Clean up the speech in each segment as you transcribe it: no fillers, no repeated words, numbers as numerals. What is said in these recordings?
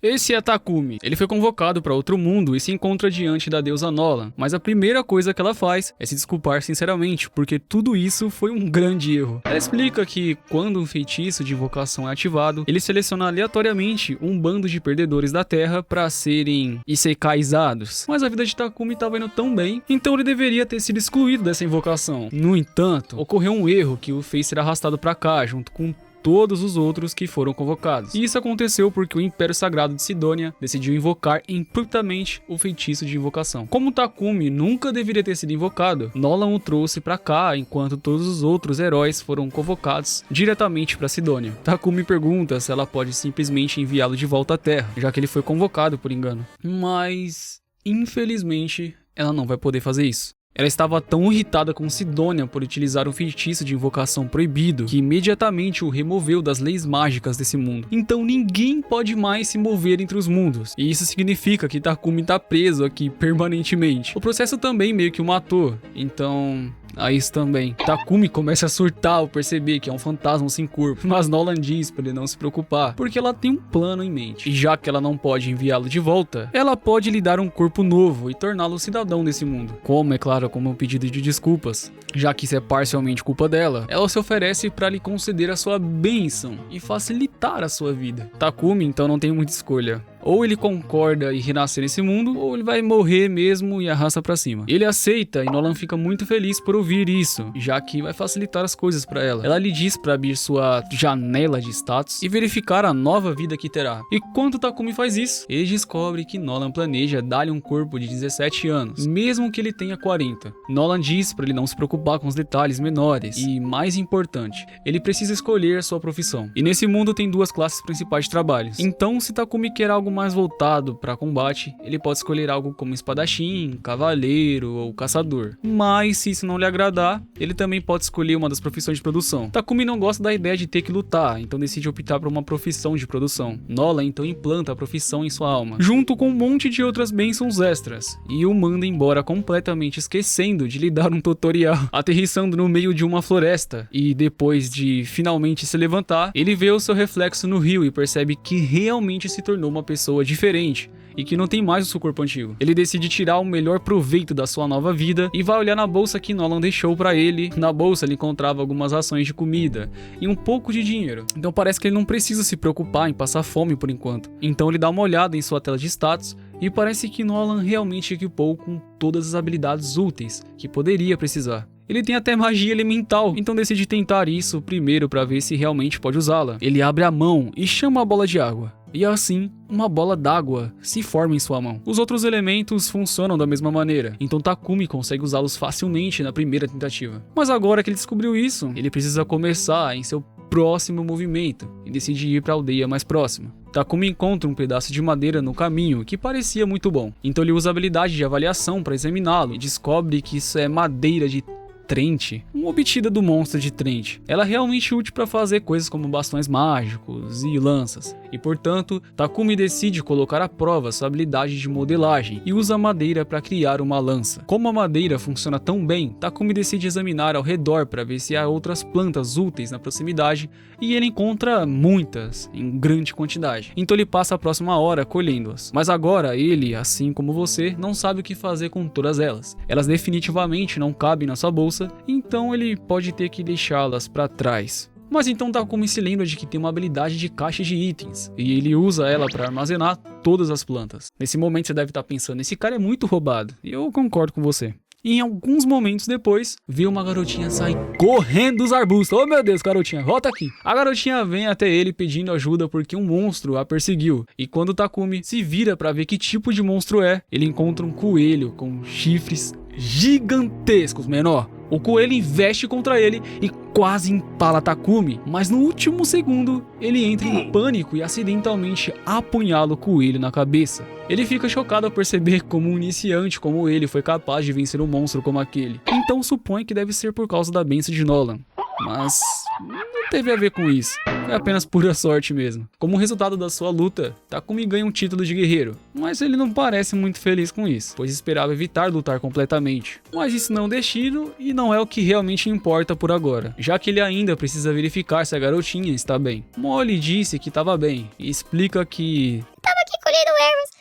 Esse é Takumi. Ele foi convocado para outro mundo e se encontra diante da deusa Nolan, mas a primeira coisa que ela faz é se desculpar sinceramente, porque tudo isso foi um grande erro. Ela explica que quando um feitiço de invocação é ativado, ele seleciona aleatoriamente um bando de perdedores da Terra para serem isekaizados. Mas a vida de Takumi estava indo tão bem, então ele deveria ter sido excluído dessa invocação. No entanto, ocorreu um erro que o fez ser arrastado para cá, junto com todos os outros que foram convocados. E isso aconteceu porque o Império Sagrado de Sidônia decidiu invocar impropriamente o feitiço de invocação. Como Takumi nunca deveria ter sido invocado, Nolan o trouxe pra cá enquanto todos os outros heróis foram convocados diretamente pra Sidônia. Takumi pergunta se ela pode simplesmente enviá-lo de volta à Terra, já que ele foi convocado por engano. Mas, infelizmente, ela não vai poder fazer isso. Ela estava tão irritada com Sidônia por utilizar um feitiço de invocação proibido que imediatamente o removeu das leis mágicas desse mundo. Então ninguém pode mais se mover entre os mundos. E isso significa que Takumi está preso aqui permanentemente. O processo também meio que o matou. Então... a isso também. Takumi começa a surtar ao perceber que é um fantasma sem corpo, mas Nolan diz para ele não se preocupar, porque ela tem um plano em mente. E já que ela não pode enviá-lo de volta, ela pode lhe dar um corpo novo e torná-lo cidadão desse mundo. Como, é claro, como um pedido de desculpas. Já que isso é parcialmente culpa dela, ela se oferece para lhe conceder a sua bênção e facilitar a sua vida. Takumi então não tem muita escolha. Ou ele concorda e renasce nesse mundo, ou ele vai morrer mesmo e arrasta pra cima. Ele aceita e Nolan fica muito feliz por ouvir isso, já que vai facilitar as coisas pra ela. Ela lhe diz pra abrir sua janela de status e verificar a nova vida que terá. E quando Takumi faz isso, ele descobre que Nolan planeja dar-lhe um corpo de 17 anos, mesmo que ele tenha 40. Nolan diz pra ele não se preocupar com os detalhes menores e, mais importante, ele precisa escolher sua profissão. E nesse mundo tem duas classes principais de trabalhos. Então, se Takumi quer algo mais voltado para combate, ele pode escolher algo como espadachim, cavaleiro ou caçador. Mas se isso não lhe agradar, ele também pode escolher uma das profissões de produção. Takumi não gosta da ideia de ter que lutar, então decide optar por uma profissão de produção. Nolan então implanta a profissão em sua alma, junto com um monte de outras bênçãos extras, e o manda embora completamente esquecendo de lhe dar um tutorial, aterrissando no meio de uma floresta. E depois de finalmente se levantar, ele vê o seu reflexo no rio e percebe que realmente se tornou uma pessoa diferente e que não tem mais o seu corpo antigo. Ele decide tirar o melhor proveito da sua nova vida e vai olhar na bolsa que Nolan deixou pra ele. Na bolsa ele encontrava algumas rações de comida e um pouco de dinheiro. Então parece que ele não precisa se preocupar em passar fome por enquanto. Então ele dá uma olhada em sua tela de status e parece que Nolan realmente equipou com todas as habilidades úteis que poderia precisar. Ele tem até magia elemental, então decide tentar isso primeiro para ver se realmente pode usá-la. Ele abre a mão e chama a bola de água. E assim, uma bola d'água se forma em sua mão. Os outros elementos funcionam da mesma maneira, então Takumi consegue usá-los facilmente na primeira tentativa. Mas agora que ele descobriu isso, ele precisa começar em seu próximo movimento e decide ir para a aldeia mais próxima. Takumi encontra um pedaço de madeira no caminho que parecia muito bom, então ele usa a habilidade de avaliação para examiná-lo e descobre que isso é madeira de Trent, uma obtida do monstro de Trent. Ela é realmente útil para fazer coisas como bastões mágicos e lanças, e portanto, Takumi decide colocar à prova sua habilidade de modelagem e usa a madeira para criar uma lança. Como a madeira funciona tão bem, Takumi decide examinar ao redor para ver se há outras plantas úteis na proximidade, e ele encontra muitas, em grande quantidade. Então ele passa a próxima hora colhendo-as. Mas agora ele, assim como você, não sabe o que fazer com todas elas. Elas definitivamente não cabem na sua bolsa, então ele pode ter que deixá-las para trás. Mas então Takumi se lembra de que tem uma habilidade de caixa de itens, e ele usa ela para armazenar todas as plantas. Nesse momento você deve estar pensando, esse cara é muito roubado, e eu concordo com você. E em alguns momentos depois, vê uma garotinha sair correndo dos arbustos. Oh meu Deus, garotinha, volta aqui. A garotinha vem até ele pedindo ajuda porque um monstro a perseguiu. E quando Takumi se vira para ver que tipo de monstro é, ele encontra um coelho com chifres gigantescos, menor. O coelho investe contra ele e quase empala Takumi, mas no último segundo ele entra em pânico e acidentalmente apunhala o coelho na cabeça. Ele fica chocado ao perceber como um iniciante como ele foi capaz de vencer um monstro como aquele, então supõe que deve ser por causa da bênção de Nolan. Mas não teve a ver com isso, foi apenas pura sorte mesmo. Como resultado da sua luta, Takumi ganha um título de guerreiro, mas ele não parece muito feliz com isso, pois esperava evitar lutar completamente. Mas isso não é um destino e não é o que realmente importa por agora, já que ele ainda precisa verificar se a garotinha está bem. Molly disse que estava bem e explica que... Tava aqui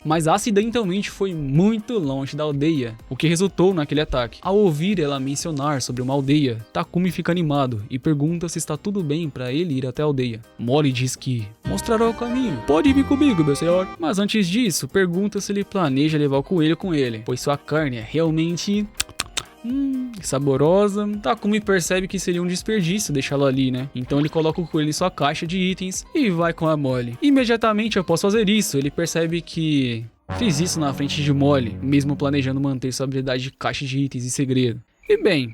mas acidentalmente foi muito longe da aldeia, o que resultou naquele ataque. Ao ouvir ela mencionar sobre uma aldeia, Takumi fica animado e pergunta se está tudo bem para ele ir até a aldeia. Molly diz que mostrará o caminho. Pode vir comigo, meu senhor. Mas antes disso, pergunta se ele planeja levar o coelho com ele, pois sua carne é realmente saborosa. Takumi percebe que seria um desperdício deixá-lo ali, né? Então ele coloca o coelho em sua caixa de itens e vai com a Molly. Imediatamente após fazer isso, ele percebe que fez isso na frente de Molly, mesmo planejando manter sua habilidade de caixa de itens em segredo. E bem,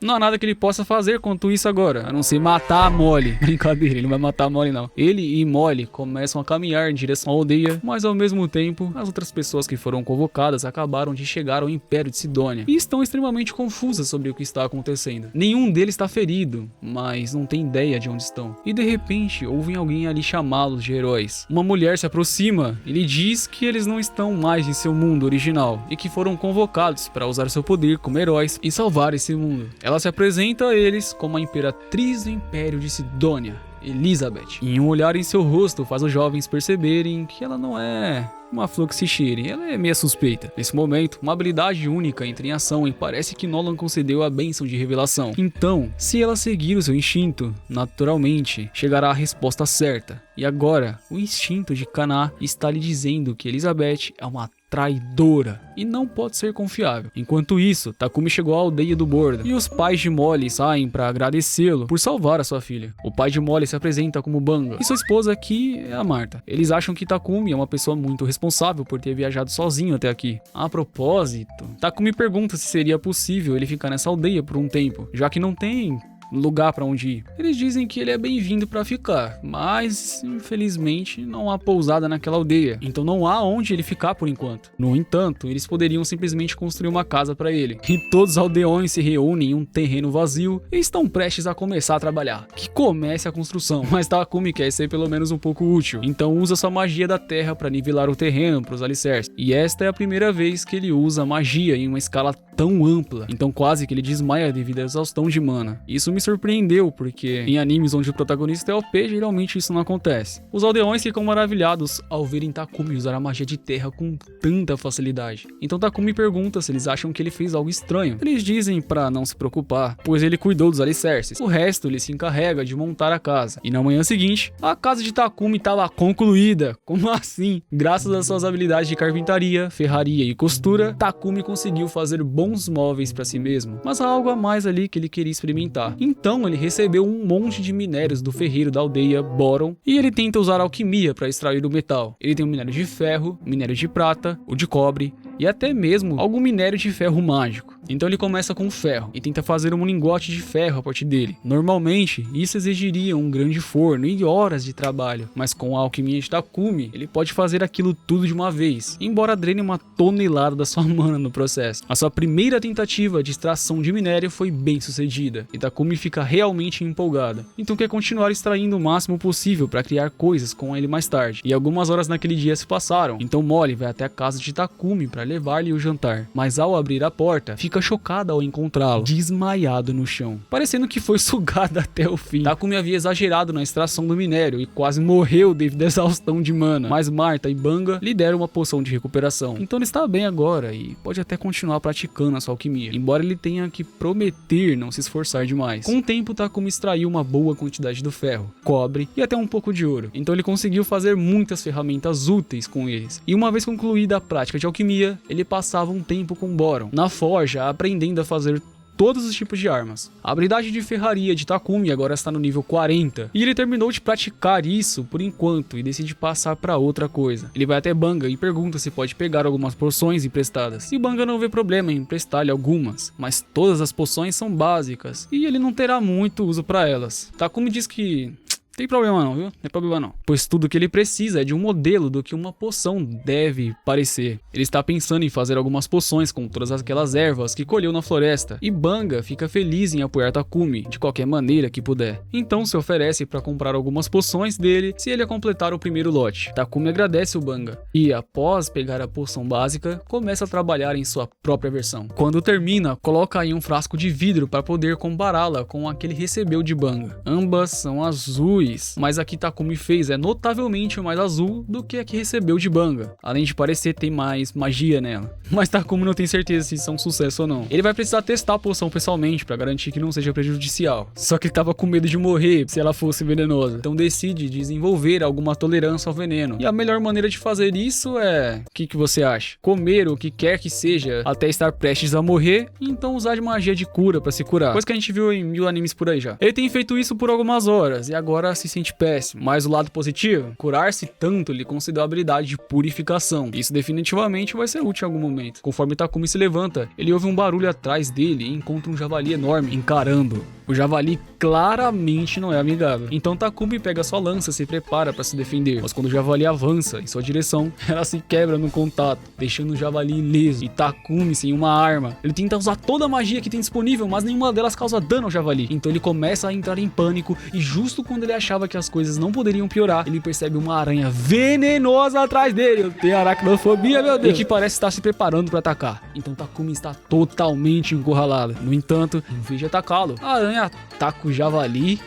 não há nada que ele possa fazer quanto isso agora, a não ser matar a Molly. Brincadeira, ele não vai matar a Molly não. Ele e Molly começam a caminhar em direção à aldeia, mas ao mesmo tempo, as outras pessoas que foram convocadas acabaram de chegar ao Império de Sidônia e estão extremamente confusas sobre o que está acontecendo. Nenhum deles está ferido, mas não tem ideia de onde estão. E de repente, ouvem alguém ali chamá-los de heróis. Uma mulher se aproxima e lhe diz que eles não estão mais em seu mundo original e que foram convocados para usar seu poder como heróis e salvar esse mundo. Ela se apresenta a eles como a imperatriz do Império de Sidônia, Elizabeth. E um olhar em seu rosto faz os jovens perceberem que ela não é uma flor que se cheire, ela é meio suspeita. Nesse momento, uma habilidade única entra em ação e parece que Nolan concedeu a bênção de revelação. Então, se ela seguir o seu instinto, naturalmente chegará a resposta certa. E agora, o instinto de Kana está lhe dizendo que Elizabeth é uma traidora e não pode ser confiável. Enquanto isso, Takumi chegou à aldeia do Borda e os pais de Molly saem para agradecê-lo por salvar a sua filha. O pai de Molly se apresenta como Banga e sua esposa aqui é a Marta. Eles acham que Takumi é uma pessoa muito responsável por ter viajado sozinho até aqui. A propósito, Takumi pergunta se seria possível ele ficar nessa aldeia por um tempo, já que não tem lugar para onde ir. Eles dizem que ele é bem-vindo para ficar, mas infelizmente não há pousada naquela aldeia, então não há onde ele ficar por enquanto. No entanto, eles poderiam simplesmente construir uma casa para ele. E todos os aldeões se reúnem em um terreno vazio e estão prestes a começar a trabalhar. Que comece a construção, mas Takumi quer ser pelo menos um pouco útil, então usa sua magia da terra para nivelar o terreno para os alicerces. E esta é a primeira vez que ele usa magia em uma escala tão ampla, então quase que ele desmaia devido à exaustão de mana. Isso me surpreendeu, porque em animes onde o protagonista é OP, geralmente isso não acontece. Os aldeões ficam maravilhados ao verem Takumi usar a magia de terra com tanta facilidade. Então Takumi pergunta se eles acham que ele fez algo estranho. Eles dizem pra não se preocupar, pois ele cuidou dos alicerces. O resto ele se encarrega de montar a casa. E na manhã seguinte, a casa de Takumi estava concluída. Como assim? Graças às suas habilidades de carpintaria, ferraria e costura, Takumi conseguiu fazer bons móveis para si mesmo. Mas há algo a mais ali que ele queria experimentar. Então ele recebeu um monte de minérios do ferreiro da aldeia Boron e ele tenta usar a alquimia para extrair o metal. Ele tem um minério de ferro, minério de prata, o de cobre e até mesmo algum minério de ferro mágico. Então ele começa com o ferro e tenta fazer um lingote de ferro a partir dele. Normalmente isso exigiria um grande forno e horas de trabalho, mas com a alquimia de Takumi ele pode fazer aquilo tudo de uma vez, embora drene uma tonelada da sua mana no processo. A sua primeira tentativa de extração de minério foi bem sucedida e Takumi fica realmente empolgada, então quer continuar extraindo o máximo possível para criar coisas com ele mais tarde. E algumas horas naquele dia se passaram, então Molly vai até a casa de Takumi para levar-lhe o jantar, mas ao abrir a porta, fica chocada ao encontrá-lo desmaiado no chão, parecendo que foi sugado até o fim. Takumi havia exagerado na extração do minério e quase morreu devido à exaustão de mana, mas Marta e Banga lhe deram uma poção de recuperação, então ele está bem agora e pode até continuar praticando a sua alquimia, embora ele tenha que prometer não se esforçar demais. Com o tempo, Takumi extraiu uma boa quantidade do ferro, cobre e até um pouco de ouro, então ele conseguiu fazer muitas ferramentas úteis com eles. E uma vez concluída a prática de alquimia, ele passava um tempo com Boron na forja, aprendendo a fazer todos os tipos de armas. A habilidade de ferraria de Takumi agora está no nível 40, e ele terminou de praticar isso por enquanto e decide passar para outra coisa. Ele vai até Banga e pergunta se pode pegar algumas poções emprestadas, e Banga não vê problema em emprestar-lhe algumas, mas todas as poções são básicas e ele não terá muito uso para elas. Takumi diz que tem problema não, viu? Não tem problema não. Pois tudo que ele precisa é de um modelo do que uma poção deve parecer. Ele está pensando em fazer algumas poções com todas aquelas ervas que colheu na floresta. E Banga fica feliz em apoiar Takumi de qualquer maneira que puder. Então se oferece para comprar algumas poções dele se ele completar o primeiro lote. Takumi agradece o Banga e após pegar a poção básica, começa a trabalhar em sua própria versão. Quando termina, coloca aí um frasco de vidro para poder compará-la com a que ele recebeu de Banga. Ambas são azuis feliz. Mas a que Takumi fez é notavelmente mais azul do que a que recebeu de Banga, além de parecer ter mais magia nela. Mas Takumi não tem certeza se isso é um sucesso ou não. Ele vai precisar testar a poção pessoalmente para garantir que não seja prejudicial. Só que ele tava com medo de morrer se ela fosse venenosa. Então decide desenvolver alguma tolerância ao veneno. E a melhor maneira de fazer isso é... O que você acha? Comer o que quer que seja até estar prestes a morrer, e então usar de magia de cura para se curar. Coisa que a gente viu em 1000 animes por aí já. Ele tem feito isso por algumas horas e agora se sente péssimo. Mas o lado positivo, curar-se tanto lhe concedeu a habilidade de purificação. Isso definitivamente vai ser útil em algum momento. Conforme Takumi se levanta, ele ouve um barulho atrás dele e encontra um javali enorme encarando. O javali claramente não é amigável. Então Takumi pega sua lança e se prepara para se defender. Mas quando o javali avança em sua direção, ela se quebra no contato, deixando o javali ileso. E Takumi sem uma arma. Ele tenta usar toda a magia que tem disponível, mas nenhuma delas causa dano ao javali. Então ele começa a entrar em pânico e justo quando ele achava que as coisas não poderiam piorar, ele percebe uma aranha venenosa atrás dele. Eu tenho aracnofobia, meu Deus. E que parece estar se preparando para atacar. Então Takumi está totalmente encurralado. No entanto, em vez de atacá-lo, a aranha ataca o javali,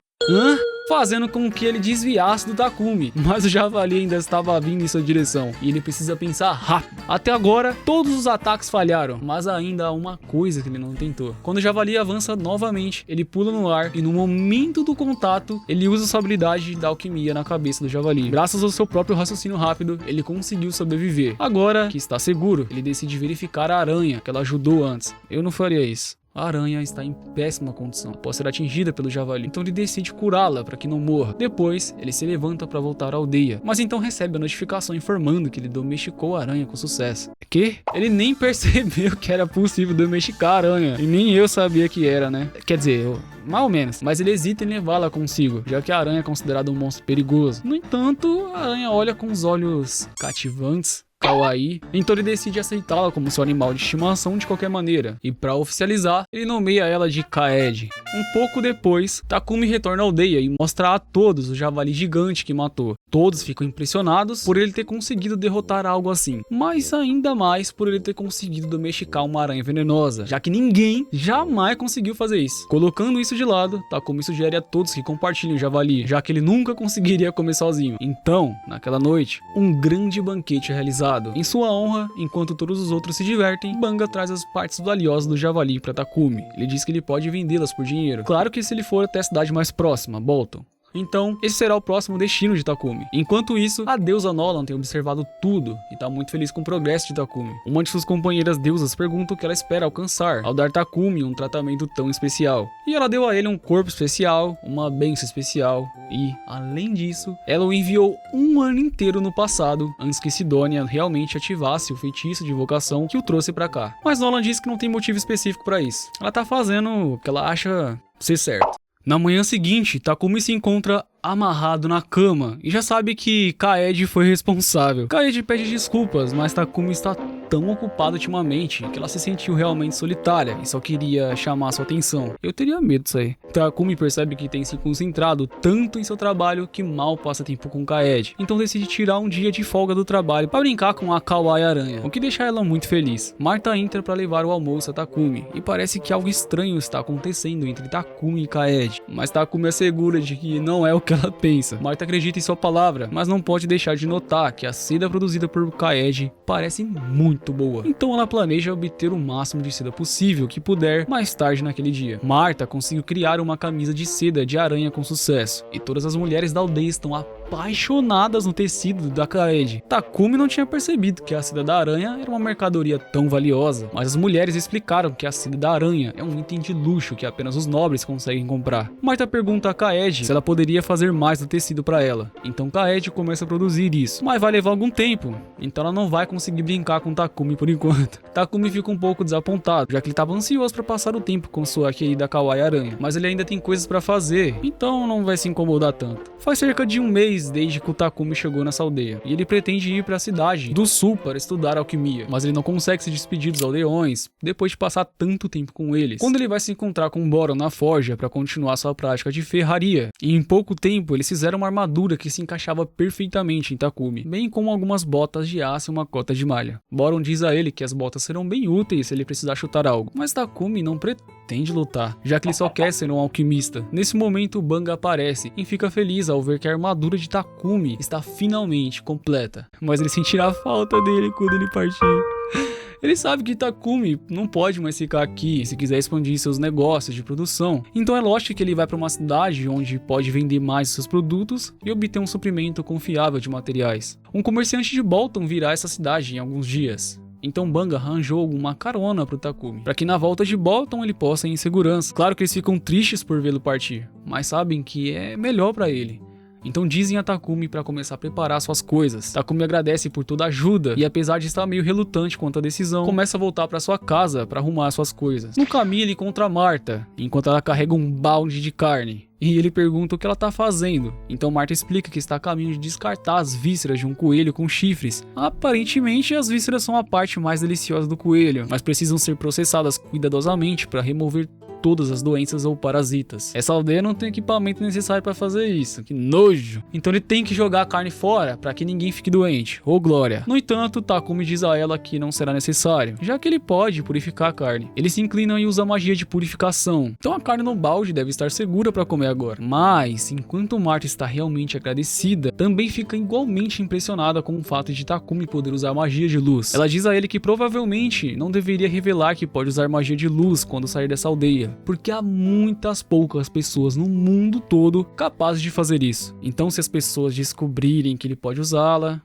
fazendo com que ele desviasse do Takumi, mas o javali ainda estava vindo em sua direção e ele precisa pensar rápido. Até agora, todos os ataques falharam, mas ainda há uma coisa que ele não tentou. Quando o javali avança novamente, ele pula no ar e no momento do contato, ele usa sua habilidade da alquimia na cabeça do javali. Graças ao seu próprio raciocínio rápido, ele conseguiu sobreviver. Agora que está seguro, ele decide verificar a aranha que ela ajudou antes. Eu não faria isso. A aranha está em péssima condição após ser atingida pelo javali, então ele decide curá-la para que não morra. Depois, ele se levanta para voltar à aldeia, mas então recebe a notificação informando que ele domesticou a aranha com sucesso. Que? Ele nem percebeu que era possível domesticar a aranha, e nem eu sabia que era, né? Quer dizer, mais ou menos, mas ele hesita em levá-la consigo, já que a aranha é considerada um monstro perigoso. No entanto, a aranha olha com os olhos cativantes, kawaii, então ele decide aceitá-la como seu animal de estimação de qualquer maneira, e para oficializar, ele nomeia ela de Kaede. Um pouco depois, Takumi retorna à aldeia e mostra a todos o javali gigante que matou. Todos ficam impressionados por ele ter conseguido derrotar algo assim, mas ainda mais por ele ter conseguido domesticar uma aranha venenosa, já que ninguém jamais conseguiu fazer isso. Colocando isso de lado, Takumi sugere a todos que compartilhem o javali, já que ele nunca conseguiria comer sozinho. Então, naquela noite, um grande banquete é realizado em sua honra. Enquanto todos os outros se divertem, Banga traz as partes valiosas do javali para Takumi. Ele diz que ele pode vendê-las por dinheiro. Claro que se ele for até a cidade mais próxima, Bolton. Então, esse será o próximo destino de Takumi. Enquanto isso, a deusa Nolan tem observado tudo e tá muito feliz com o progresso de Takumi. Uma de suas companheiras deusas pergunta o que ela espera alcançar ao dar Takumi um tratamento tão especial. E ela deu a ele um corpo especial, uma bênção especial e, além disso, ela o enviou um ano inteiro no passado, antes que Sidonia realmente ativasse o feitiço de invocação que o trouxe pra cá. Mas Nolan diz que não tem motivo específico pra isso. Ela tá fazendo o que ela acha ser certo. Na manhã seguinte, Takumi se encontra amarrado na cama e já sabe que Kaede foi responsável. Kaede pede desculpas, mas Takumi está tão ocupada ultimamente que ela se sentiu realmente solitária e só queria chamar sua atenção. Eu teria medo disso aí. Takumi percebe que tem se concentrado tanto em seu trabalho que mal passa tempo com Kaede, então decide tirar um dia de folga do trabalho para brincar com a Kawaii Aranha, o que deixa ela muito feliz. Marta entra para levar o almoço a Takumi e parece que algo estranho está acontecendo entre Takumi e Kaede, mas Takumi assegura de que não é o que ela pensa. Marta acredita em sua palavra, mas não pode deixar de notar que a seda produzida por Kaede parece muito boa. Então ela planeja obter o máximo de seda possível que puder mais tarde naquele dia. Marta conseguiu criar uma camisa de seda de aranha com sucesso, e todas as mulheres da aldeia estão apaixonadas no tecido da Kaede. Takumi não tinha percebido que a seda da aranha era uma mercadoria tão valiosa, mas as mulheres explicaram que a seda da aranha é um item de luxo que apenas os nobres conseguem comprar. Marta pergunta a Kaede se ela poderia fazer mais do tecido para ela. Então Kaede começa a produzir isso, mas vai levar algum tempo, então ela não vai conseguir brincar com Takumi por enquanto. Takumi fica um pouco desapontado, já que ele estava ansioso para passar o tempo com sua querida Kawaii Aranha, mas ele ainda tem coisas para fazer, então não vai se incomodar tanto. Faz cerca de um mês vez desde que o Takumi chegou nessa aldeia, e ele pretende ir para a cidade do sul para estudar alquimia, mas ele não consegue se despedir dos aldeões depois de passar tanto tempo com eles. Quando ele vai se encontrar com Boron na forja para continuar sua prática de ferraria, e em pouco tempo eles fizeram uma armadura que se encaixava perfeitamente em Takumi, bem como algumas botas de aço e uma cota de malha. Boron diz a ele que as botas serão bem úteis se ele precisar chutar algo, mas Takumi não pretende lutar, já que ele só quer ser um alquimista. Nesse momento, Banga aparece e fica feliz ao ver que a armadura de Takumi está finalmente completa, mas ele sentirá a falta dele quando ele partir. Ele sabe que Takumi não pode mais ficar aqui se quiser expandir seus negócios de produção, então é lógico que ele vai para uma cidade onde pode vender mais seus produtos e obter um suprimento confiável de materiais. Um comerciante de Bolton virá essa cidade em alguns dias. Então Banga arranjou uma carona pro Takumi, para que na volta de Bolton ele possa ir em segurança. Claro que eles ficam tristes por vê-lo partir, mas sabem que é melhor para ele. Então dizem a Takumi para começar a preparar suas coisas. Takumi agradece por toda a ajuda e, apesar de estar meio relutante quanto à decisão, começa a voltar para sua casa para arrumar suas coisas. No caminho ele encontra Marta, enquanto ela carrega um balde de carne. E ele pergunta o que ela está fazendo. Então Marta explica que está a caminho de descartar as vísceras de um coelho com chifres. Aparentemente as vísceras são a parte mais deliciosa do coelho, mas precisam ser processadas cuidadosamente para remover todas as doenças ou parasitas. Essa aldeia não tem equipamento necessário para fazer isso, que nojo. Então ele tem que jogar a carne fora para que ninguém fique doente. Ô glória. No entanto, Takumi diz a ela que não será necessário, já que ele pode purificar a carne. Ele se inclina e usa magia de purificação. Então a carne no balde deve estar segura para comer agora. Mas, enquanto Marta está realmente agradecida, também fica igualmente impressionada com o fato de Takumi poder usar magia de luz. Ela diz a ele que provavelmente não deveria revelar que pode usar magia de luz quando sair dessa aldeia, porque há muitas poucas pessoas no mundo todo capazes de fazer isso. Então se as pessoas descobrirem que ele pode usá-la,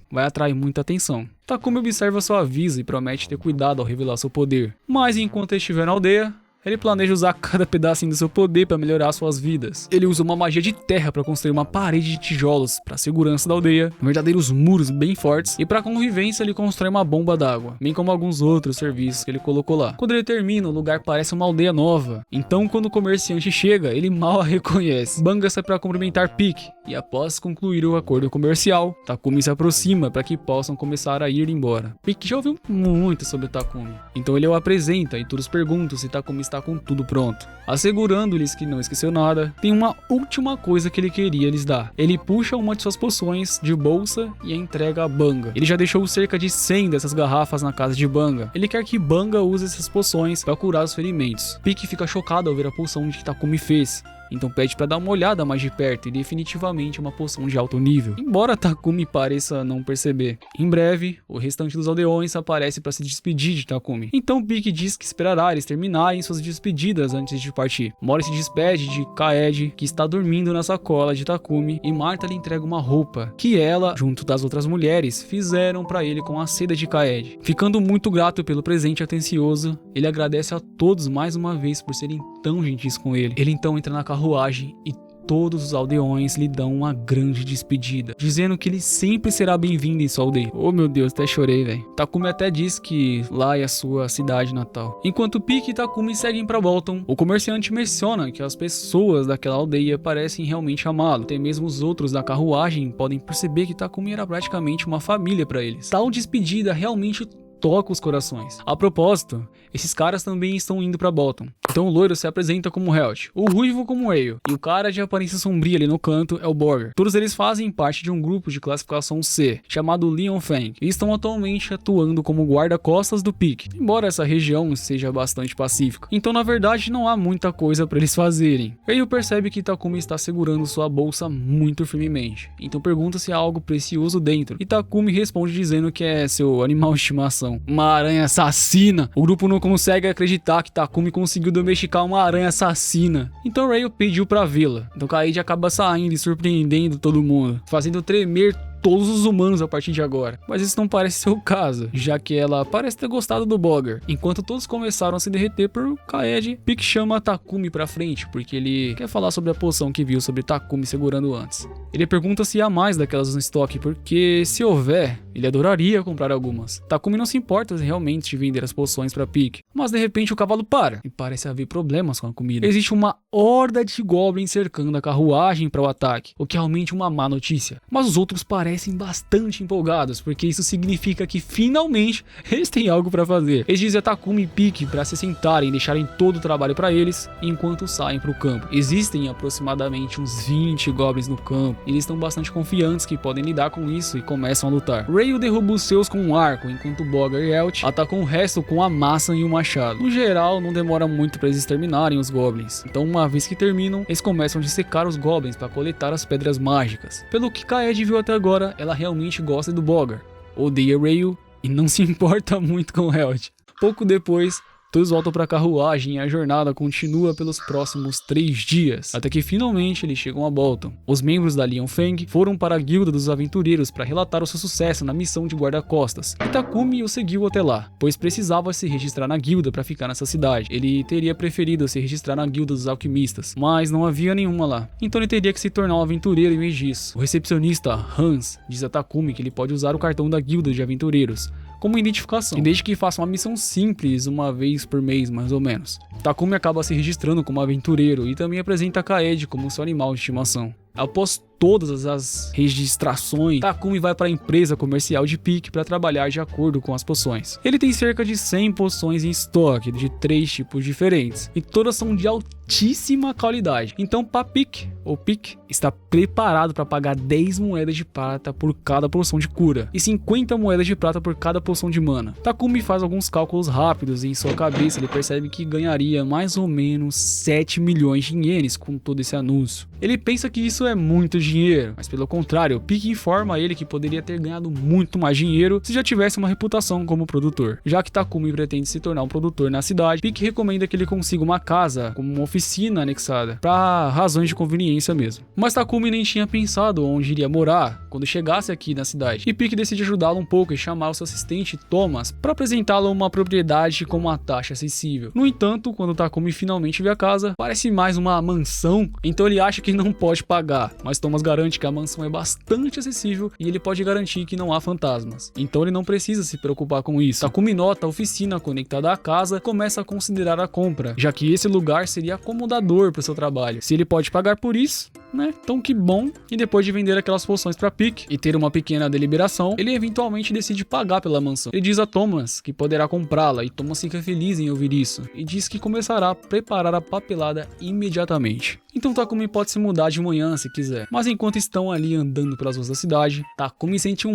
vai atrair muita atenção. Takumi observa seu aviso e promete ter cuidado ao revelar seu poder. Mas enquanto ele estiver na aldeia, ele planeja usar cada pedacinho do seu poder para melhorar suas vidas. Ele usa uma magia de terra para construir uma parede de tijolos para a segurança da aldeia, verdadeiros muros bem fortes, e para convivência ele constrói uma bomba d'água, bem como alguns outros serviços que ele colocou lá. Quando ele termina, o lugar parece uma aldeia nova. Então quando o comerciante chega, ele mal a reconhece. Banga sai para cumprimentar Pique, e após concluir o acordo comercial, Takumi se aproxima para que possam começar a ir embora. Pique já ouviu muito sobre Takumi, então ele o apresenta e todos perguntam se Takumi está com tudo pronto. Assegurando-lhes que não esqueceu nada, tem uma última coisa que ele queria lhes dar. Ele puxa uma de suas poções de bolsa e a entrega a Banga. Ele já deixou cerca de 100 dessas garrafas na casa de Banga. Ele quer que Banga use essas poções para curar os ferimentos. Pique fica chocado ao ver a poção que Takumi fez, então pede para dar uma olhada mais de perto, e definitivamente uma poção de alto nível, embora Takumi pareça não perceber. Em breve, o restante dos aldeões aparece para se despedir de Takumi. Então Pique diz que esperará eles terminarem suas despedidas antes de partir. Mori se despede de Kaede, que está dormindo na sacola de Takumi, e Marta lhe entrega uma roupa que ela, junto das outras mulheres, fizeram para ele com a seda de Kaede. Ficando muito grato pelo presente atencioso, ele agradece a todos mais uma vez por serem tão gentis com ele. Ele então entra na carruagem e todos os aldeões lhe dão uma grande despedida, dizendo que ele sempre será bem-vindo em sua aldeia. Oh meu Deus, até chorei, velho. Takumi até diz que lá é a sua cidade natal. Enquanto Pique e Takumi seguem para Bolton, o comerciante menciona que as pessoas daquela aldeia parecem realmente amá-lo. Até mesmo os outros da carruagem podem perceber que Takumi era praticamente uma família para eles. Tal despedida realmente toca os corações. A propósito, esses caras também estão indo pra Bolton. Então o loiro se apresenta como Helt, o ruivo como Ale, e o cara de aparência sombria ali no canto é o Borger. Todos eles fazem parte de um grupo de classificação C, chamado Leon Fang, e estão atualmente atuando como guarda-costas do Pique, embora essa região seja bastante pacífica. Então na verdade não há muita coisa para eles fazerem. Ale percebe que Takumi está segurando sua bolsa muito firmemente, então pergunta se há algo precioso dentro, e Takumi responde dizendo que é seu animal de estimação. Uma aranha assassina. O grupo não consegue acreditar que Takumi conseguiu domesticar uma aranha assassina. Então Rail pediu pra vê-la. Então Kaede acaba saindo e surpreendendo todo mundo, fazendo tremer todos os humanos a partir de agora. Mas isso não parece ser o caso, já que ela parece ter gostado do Bogger. Enquanto todos começaram a se derreter por Kaede, Pieck chama Takumi pra frente, porque ele quer falar sobre a poção que viu sobre Takumi segurando antes. Ele pergunta se há mais daquelas no estoque, porque se houver, ele adoraria comprar algumas. Takumi não se importa realmente de vender as poções pra Pieck, mas de repente o cavalo para e parece haver problemas com a comida. Existe uma horda de goblins cercando a carruagem para o ataque, o que é realmente uma má notícia. Mas os outros parecem bastante empolgados, porque isso significa que finalmente eles têm algo para fazer. Eles dizem a Takumi e Pieck para se sentarem e deixarem todo o trabalho para eles, enquanto saem para o campo. Existem aproximadamente uns 20 goblins no campo, e eles estão bastante confiantes que podem lidar com isso e começam a lutar. Rail derruba os seus com um arco, enquanto Bogger e Elt atacam o resto com a massa e o machado. No geral, não demora muito para eles exterminarem os goblins, então uma vez que terminam, eles começam a dissecar os goblins para coletar as pedras mágicas. Pelo que Kaede viu até agora, ela realmente gosta do Bogger, odeia Rail e não se importa muito com Elt. Pouco depois, todos voltam para a carruagem e a jornada continua pelos próximos 3 dias, até que finalmente eles chegam a Bolton. Os membros da Leon Feng foram para a Guilda dos Aventureiros para relatar o seu sucesso na missão de guarda-costas, e Takumi o seguiu até lá, pois precisava se registrar na guilda para ficar nessa cidade. Ele teria preferido se registrar na Guilda dos Alquimistas, mas não havia nenhuma lá, então ele teria que se tornar um aventureiro em vez disso. O recepcionista Hans diz a Takumi que ele pode usar o cartão da Guilda de Aventureiros como identificação, e desde que faça uma missão simples uma vez por mês, mais ou menos. Takumi acaba se registrando como aventureiro e também apresenta Kaede como seu animal de estimação. Após todas as registrações, Takumi vai para a empresa comercial de Pieck para trabalhar de acordo com as poções. Ele tem cerca de 100 poções em estoque de 3 tipos diferentes, e todas são de altíssima qualidade. Então Pieck está preparado para pagar 10 moedas de prata por cada poção de cura e 50 moedas de prata por cada poção de mana. Takumi faz alguns cálculos rápidos e em sua cabeça ele percebe que ganharia mais ou menos 7 milhões de ienes com todo esse anúncio. Ele pensa que isso é muito dinheiro, mas pelo contrário, Pieck informa a ele que poderia ter ganhado muito mais dinheiro se já tivesse uma reputação como produtor. Já que Takumi pretende se tornar um produtor na cidade, Pieck recomenda que ele consiga uma casa como uma oficina anexada, para razões de conveniência mesmo. Mas Takumi nem tinha pensado onde iria morar quando chegasse aqui na cidade, e Pieck decide ajudá-lo um pouco e chamar o seu assistente Thomas para apresentá-lo uma propriedade com uma taxa acessível. No entanto, quando Takumi finalmente vê a casa, parece mais uma mansão, então ele acha que não pode pagar, mas Thomas garante que a mansão é bastante acessível e ele pode garantir que não há fantasmas, então ele não precisa se preocupar com isso. Takumi nota a oficina conectada à casa e começa a considerar a compra, já que esse lugar seria acomodador para o seu trabalho. Se ele pode pagar por isso, né? Então que bom. E depois de vender aquelas poções para Pieck e ter uma pequena deliberação, ele eventualmente decide pagar pela mansão. Ele diz a Thomas que poderá comprá-la e Thomas fica feliz em ouvir isso e diz que começará a preparar a papelada imediatamente. Então Takumi pode se mudar de manhã se quiser, mas enquanto estão ali andando pelas ruas da cidade, Takumi sente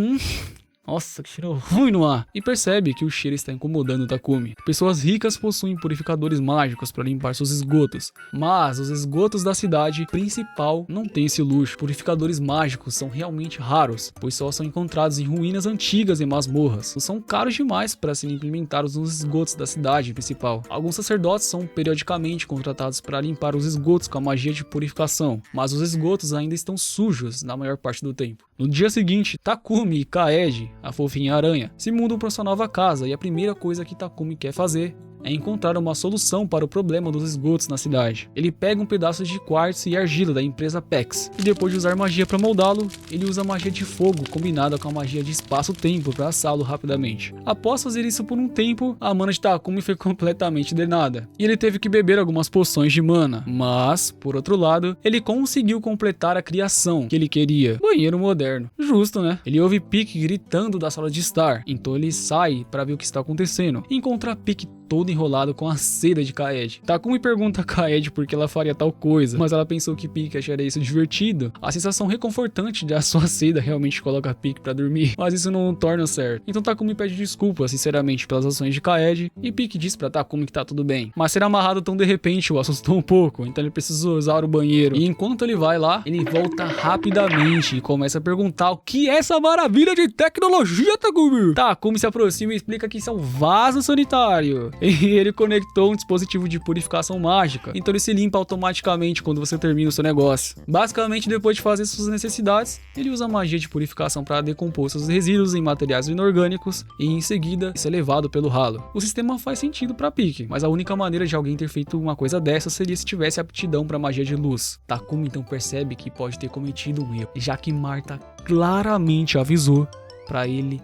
nossa, que cheiro ruim no ar. E percebe que o cheiro está incomodando Takumi. Pessoas ricas possuem purificadores mágicos para limpar seus esgotos, mas os esgotos da cidade principal não têm esse luxo. Purificadores mágicos são realmente raros, pois só são encontrados em ruínas antigas e masmorras. São caros demais para serem implementados nos esgotos da cidade principal. Alguns sacerdotes são periodicamente contratados para limpar os esgotos com a magia de purificação, mas os esgotos ainda estão sujos na maior parte do tempo. No dia seguinte, Takumi e Kaede, a fofinha aranha, se mudam para sua nova casa e a primeira coisa que Takumi quer fazer é encontrar uma solução para o problema dos esgotos na cidade. Ele pega um pedaço de quartzo e argila da empresa Pex, e depois de usar magia para moldá-lo, ele usa magia de fogo combinada com a magia de espaço-tempo para assá-lo rapidamente. Após fazer isso por um tempo, a mana de Takumi foi completamente drenada, e ele teve que beber algumas poções de mana, mas, por outro lado, ele conseguiu completar a criação que ele queria, banheiro moderno. Justo, né? Ele ouve Pieck gritando da sala de estar, então ele sai para ver o que está acontecendo, e encontra Pieck todo enrolado com a seda de Kaede. Takumi pergunta a Kaede por que ela faria tal coisa, mas ela pensou que Pieck acharia isso divertido. A sensação reconfortante de a sua seda realmente coloca Pieck pra dormir, mas isso não torna certo. Então Takumi pede desculpas sinceramente pelas ações de Kaede, e Pieck diz pra Takumi que tá tudo bem. Mas ser amarrado tão de repente o assustou um pouco, então ele precisa usar o banheiro. E enquanto ele vai lá, ele volta rapidamente e começa a perguntar o que é essa maravilha de tecnologia, Takumi? Takumi se aproxima e explica que isso é um vaso sanitário. e ele conectou um dispositivo de purificação mágica, então ele se limpa automaticamente quando você termina o seu negócio. Basicamente, depois de fazer suas necessidades, ele usa a magia de purificação para decompor seus resíduos em materiais inorgânicos e em seguida isso é levado pelo ralo. O sistema faz sentido para Pique, mas a única maneira de alguém ter feito uma coisa dessa seria se tivesse aptidão para magia de luz. Takumi então percebe que pode ter cometido um erro, já que Marta claramente avisou para ele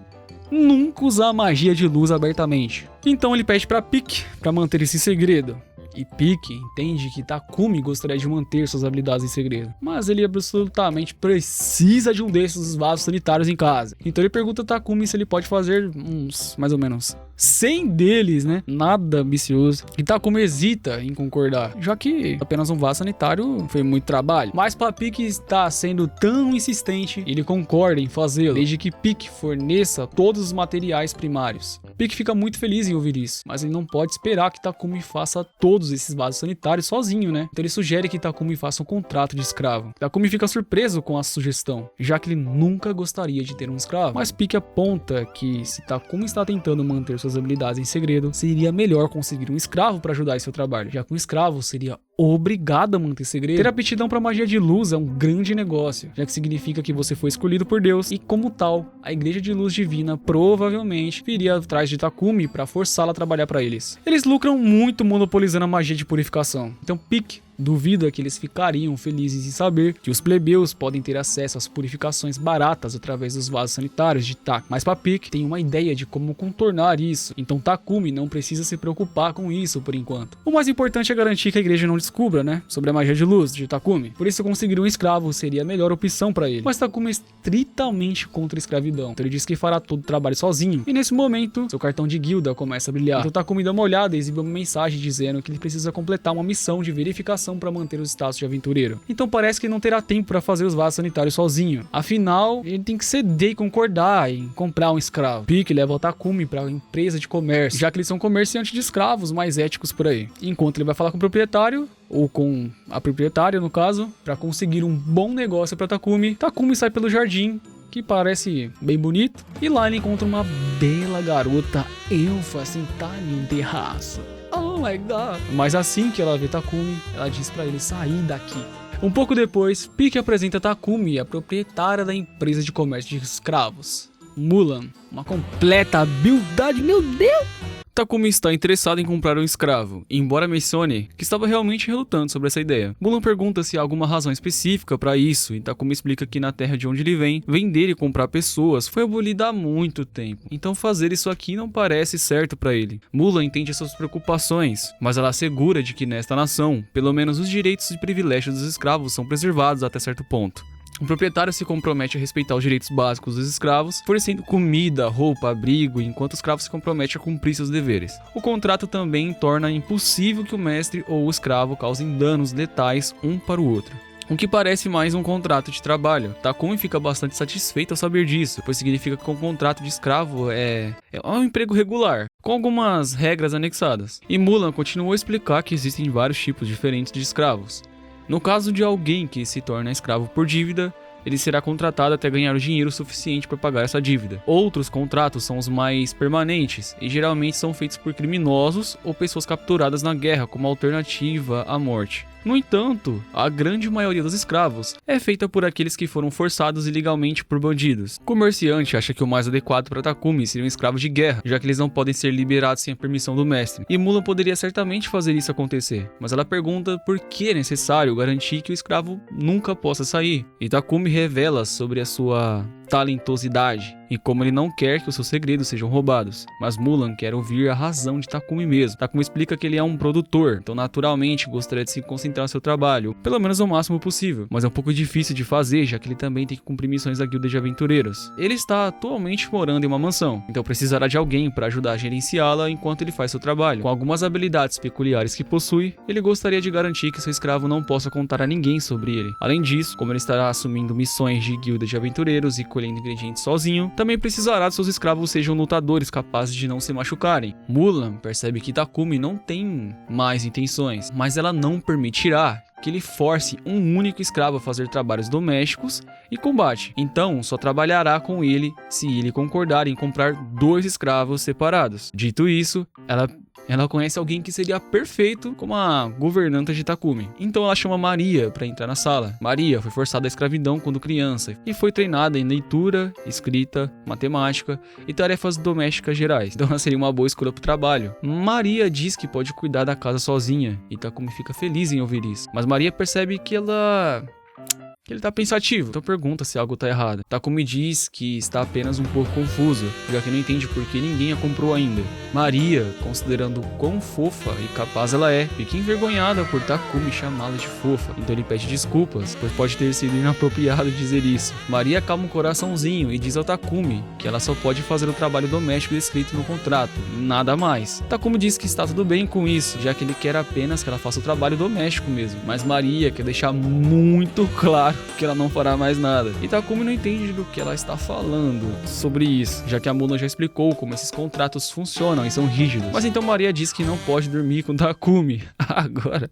nunca usar magia de luz abertamente. Então ele pede para Pique para manter esse segredo. E Pique entende que Takumi gostaria de manter suas habilidades em segredo, mas ele absolutamente precisa de um desses vasos sanitários em casa. Então ele pergunta a Takumi se ele pode fazer uns, mais ou menos, 100 deles, né? Nada ambicioso. E Takumi hesita em concordar, já que apenas um vaso sanitário foi muito trabalho. Mas para Pique está sendo tão insistente, ele concorda em fazê-lo, desde que Pique forneça todos os materiais primários. Pique fica muito feliz em ouvir isso, mas ele não pode esperar que Takumi faça todos esses vasos sanitários sozinho, né? Então ele sugere que Takumi faça um contrato de escravo. Takumi fica surpreso com a sugestão, já que ele nunca gostaria de ter um escravo. Mas Pique aponta que se Takumi está tentando manter suas habilidades em segredo, seria melhor conseguir um escravo para ajudar em seu trabalho, já que um escravo seria obrigado a manter segredo. Ter aptidão para magia de luz é um grande negócio, já que significa que você foi escolhido por Deus e, como tal, a Igreja de Luz Divina provavelmente viria atrás de Takumi para forçá-la a trabalhar para eles. Eles lucram muito monopolizando a magia de purificação. Então Pique duvida que eles ficariam felizes em saber que os plebeus podem ter acesso às purificações baratas através dos vasos sanitários de Takumi. Mas para Pique tem uma ideia de como contornar isso, então Takumi não precisa se preocupar com isso por enquanto. O mais importante é garantir que a igreja não descubra, né, sobre a magia de luz de Takumi. Por isso conseguir um escravo seria a melhor opção para ele. Mas Takumi é estritamente contra a escravidão, então ele diz que fará todo o trabalho sozinho. E nesse momento, seu cartão de guilda começa a brilhar. Então Takumi dá uma olhada e exibe uma mensagem dizendo que ele precisa completar uma missão de verificação para manter o status de aventureiro. Então parece que não terá tempo para fazer os vasos sanitários sozinho. Afinal, ele tem que ceder e concordar em comprar um escravo. Pique leva o Takumi para uma empresa de comércio, já que eles são comerciantes de escravos mais éticos por aí. Enquanto ele vai falar com o proprietário, ou com a proprietária no caso, para conseguir um bom negócio para Takumi, Takumi sai pelo jardim, que parece bem bonito, e lá ele encontra uma bela garota elfa sentada em um terraço. Oh my god! Mas assim que ela vê Takumi, ela diz pra ele sair daqui. Um pouco depois, Pique apresenta Takumi, a proprietária da empresa de comércio de escravos, Mulan, uma completa habilidade, meu Deus! Takumi está interessado em comprar um escravo, embora mencione que estava realmente relutando sobre essa ideia. Mulan pergunta se há alguma razão específica para isso, e Takumi explica que na terra de onde ele vem, vender e comprar pessoas foi abolida há muito tempo, então fazer isso aqui não parece certo para ele. Mulan entende suas preocupações, mas ela assegura de que nesta nação, pelo menos os direitos e privilégios dos escravos são preservados até certo ponto. O proprietário se compromete a respeitar os direitos básicos dos escravos, fornecendo comida, roupa, abrigo, enquanto o escravo se compromete a cumprir seus deveres. O contrato também torna impossível que o mestre ou o escravo causem danos letais um para o outro, o que parece mais um contrato de trabalho. Takumi fica bastante satisfeito ao saber disso, pois significa que um contrato de escravo é um emprego regular, com algumas regras anexadas. E Mulan continua a explicar que existem vários tipos diferentes de escravos. No caso de alguém que se torna escravo por dívida, ele será contratado até ganhar o dinheiro suficiente para pagar essa dívida. Outros contratos são os mais permanentes e geralmente são feitos por criminosos ou pessoas capturadas na guerra como alternativa à morte. No entanto, a grande maioria dos escravos é feita por aqueles que foram forçados ilegalmente por bandidos. O comerciante acha que o mais adequado para Takumi seria um escravo de guerra, já que eles não podem ser liberados sem a permissão do mestre. E Mulan poderia certamente fazer isso acontecer, mas ela pergunta por que é necessário garantir que o escravo nunca possa sair. E Takumi revela sobre a sua talentosidade e como ele não quer que os seus segredos sejam roubados. Mas Mulan quer ouvir a razão de Takumi mesmo. Takumi explica que ele é um produtor, então naturalmente gostaria de se concentrar no seu trabalho, pelo menos o máximo possível, mas é um pouco difícil de fazer, já que ele também tem que cumprir missões da guilda de aventureiros. Ele está atualmente morando em uma mansão, então precisará de alguém para ajudar a gerenciá-la enquanto ele faz seu trabalho. Com algumas habilidades peculiares que possui, ele gostaria de garantir que seu escravo não possa contar a ninguém sobre ele. Além disso, como ele estará assumindo missões de guilda de aventureiros e colhendo ingredientes sozinho, também precisará que seus escravos sejam lutadores capazes de não se machucarem. Mulan percebe que Takumi não tem más intenções, mas ela não permitirá que ele force um único escravo a fazer trabalhos domésticos e combate. Então, só trabalhará com ele se ele concordar em comprar 2 escravos separados. Dito isso, ela ela conhece alguém que seria perfeito como a governanta de Takumi. Então ela chama Maria para entrar na sala. Maria foi forçada à escravidão quando criança e foi treinada em leitura, escrita, matemática e tarefas domésticas gerais. Então ela seria uma boa escolha para o trabalho. Maria diz que pode cuidar da casa sozinha e Takumi fica feliz em ouvir isso. Mas Maria percebe que ele tá pensativo, então pergunta se algo tá errado. Takumi diz que está apenas um pouco confuso, já que não entende por que ninguém a comprou ainda. Maria, considerando quão fofa e capaz ela é, fica envergonhada por Takumi chamá-la de fofa, então ele pede desculpas, pois pode ter sido inapropriado dizer isso. Maria acalma um coraçãozinho e diz ao Takumi que ela só pode fazer o trabalho doméstico descrito no contrato, e nada mais. Takumi diz que está tudo bem com isso, já que ele quer apenas que ela faça o trabalho doméstico mesmo, mas Maria quer deixar muito claro que ela não fará mais nada. E Takumi não entende do que ela está falando sobre isso, já que a Mulan já explicou como esses contratos funcionam e são rígidos. Mas então Maria diz que não pode dormir com Takumi. Agora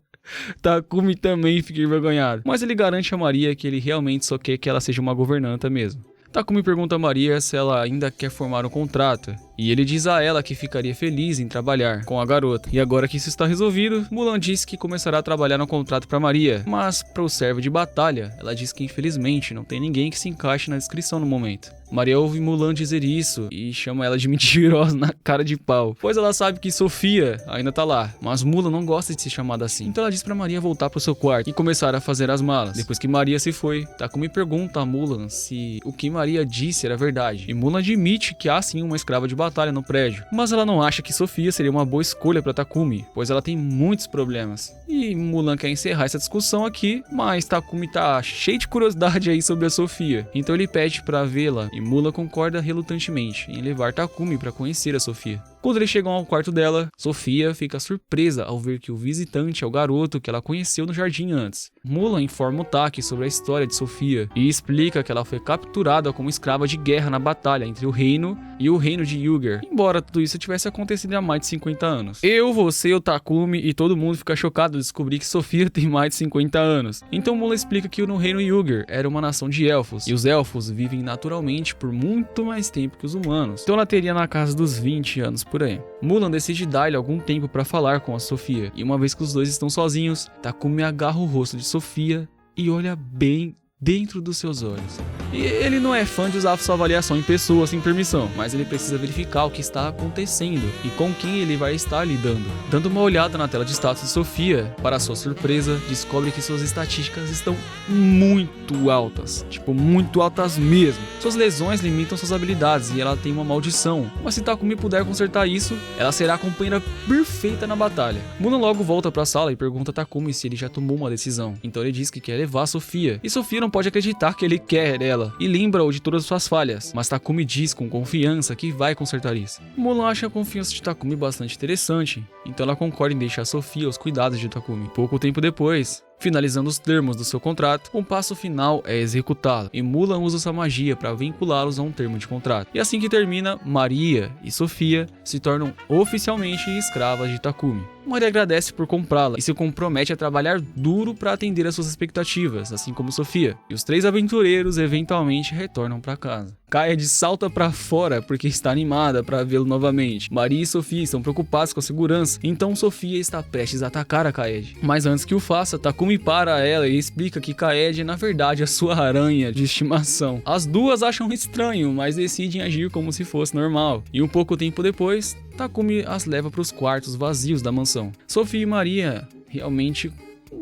Takumi também fica envergonhado, mas ele garante a Maria que ele realmente só quer que ela seja uma governanta mesmo. Takumi pergunta a Maria se ela ainda quer formar um contrato, e ele diz a ela que ficaria feliz em trabalhar com a garota. E agora que isso está resolvido, Mulan diz que começará a trabalhar no contrato para Maria, mas para o servo de batalha, ela diz que infelizmente não tem ninguém que se encaixe na descrição no momento. Maria ouve Mulan dizer isso e chama ela de mentirosa na cara de pau, pois ela sabe que Sofia ainda tá lá, mas Mulan não gosta de ser chamada assim. Então ela diz pra Maria voltar pro seu quarto e começar a fazer as malas. Depois que Maria se foi, Takumi pergunta a Mulan se o que Maria disse era verdade, e Mulan admite que há sim uma escrava de batalha no prédio, mas ela não acha que Sofia seria uma boa escolha pra Takumi, pois ela tem muitos problemas. E Mulan quer encerrar essa discussão aqui, mas Takumi tá cheio de curiosidade aí sobre a Sofia, então ele pede pra vê-la e Mulan concorda relutantemente em levar Takumi para conhecer a Sofia. Quando eles chegam ao quarto dela, Sofia fica surpresa ao ver que o visitante é o garoto que ela conheceu no jardim antes. Mulan informa o Taki sobre a história de Sofia e explica que ela foi capturada como escrava de guerra na batalha entre o reino e o reino de Yuger, embora tudo isso tivesse acontecido há mais de 50 anos. Você, o Takumi e todo mundo fica chocado ao descobrir que Sofia tem mais de 50 anos. Então Mulan explica que no reino Yuger era uma nação de elfos, e os elfos vivem naturalmente por muito mais tempo que os humanos. Então ela teria na casa dos 20 anos por aí. Mulan decide dar-lhe algum tempo para falar com a Sofia, e uma vez que os dois estão sozinhos, Takumi agarra o rosto de Sofia e olha bem dentro dos seus olhos. E ele não é fã de usar sua avaliação em pessoas sem permissão, mas ele precisa verificar o que está acontecendo e com quem ele vai estar lidando. Dando uma olhada na tela de status de Sofia, para sua surpresa, descobre que suas estatísticas estão muito altas, muito altas mesmo. Suas lesões limitam suas habilidades e ela tem uma maldição, mas se Takumi puder consertar isso, ela será a companheira perfeita na batalha. Mulan logo volta para a sala e pergunta a Takumi se ele já tomou uma decisão, então ele diz que quer levar a Sofia, e Sofia não pode acreditar que ele quer ela e lembra-o de todas suas falhas, mas Takumi diz com confiança que vai consertar isso. Mulan acha a confiança de Takumi bastante interessante, então ela concorda em deixar Sofia aos cuidados de Takumi. Pouco tempo depois, finalizando os termos do seu contrato, um passo final é executá-lo, e Mulan usa sua magia para vinculá-los a um termo de contrato. E assim que termina, Maria e Sofia se tornam oficialmente escravas de Takumi. Maria agradece por comprá-la e se compromete a trabalhar duro para atender às suas expectativas, assim como Sofia. E os três aventureiros eventualmente retornam para casa. Kaede salta para fora porque está animada para vê-lo novamente. Maria e Sofia estão preocupados com a segurança, então Sofia está prestes a atacar a Kaede. Mas antes que o faça, Takumi para ela e explica que Kaede é na verdade a sua aranha de estimação. As duas acham estranho, mas decidem agir como se fosse normal. E um pouco tempo depois, Takumi as leva para os quartos vazios da mansão. Sofia e Maria realmente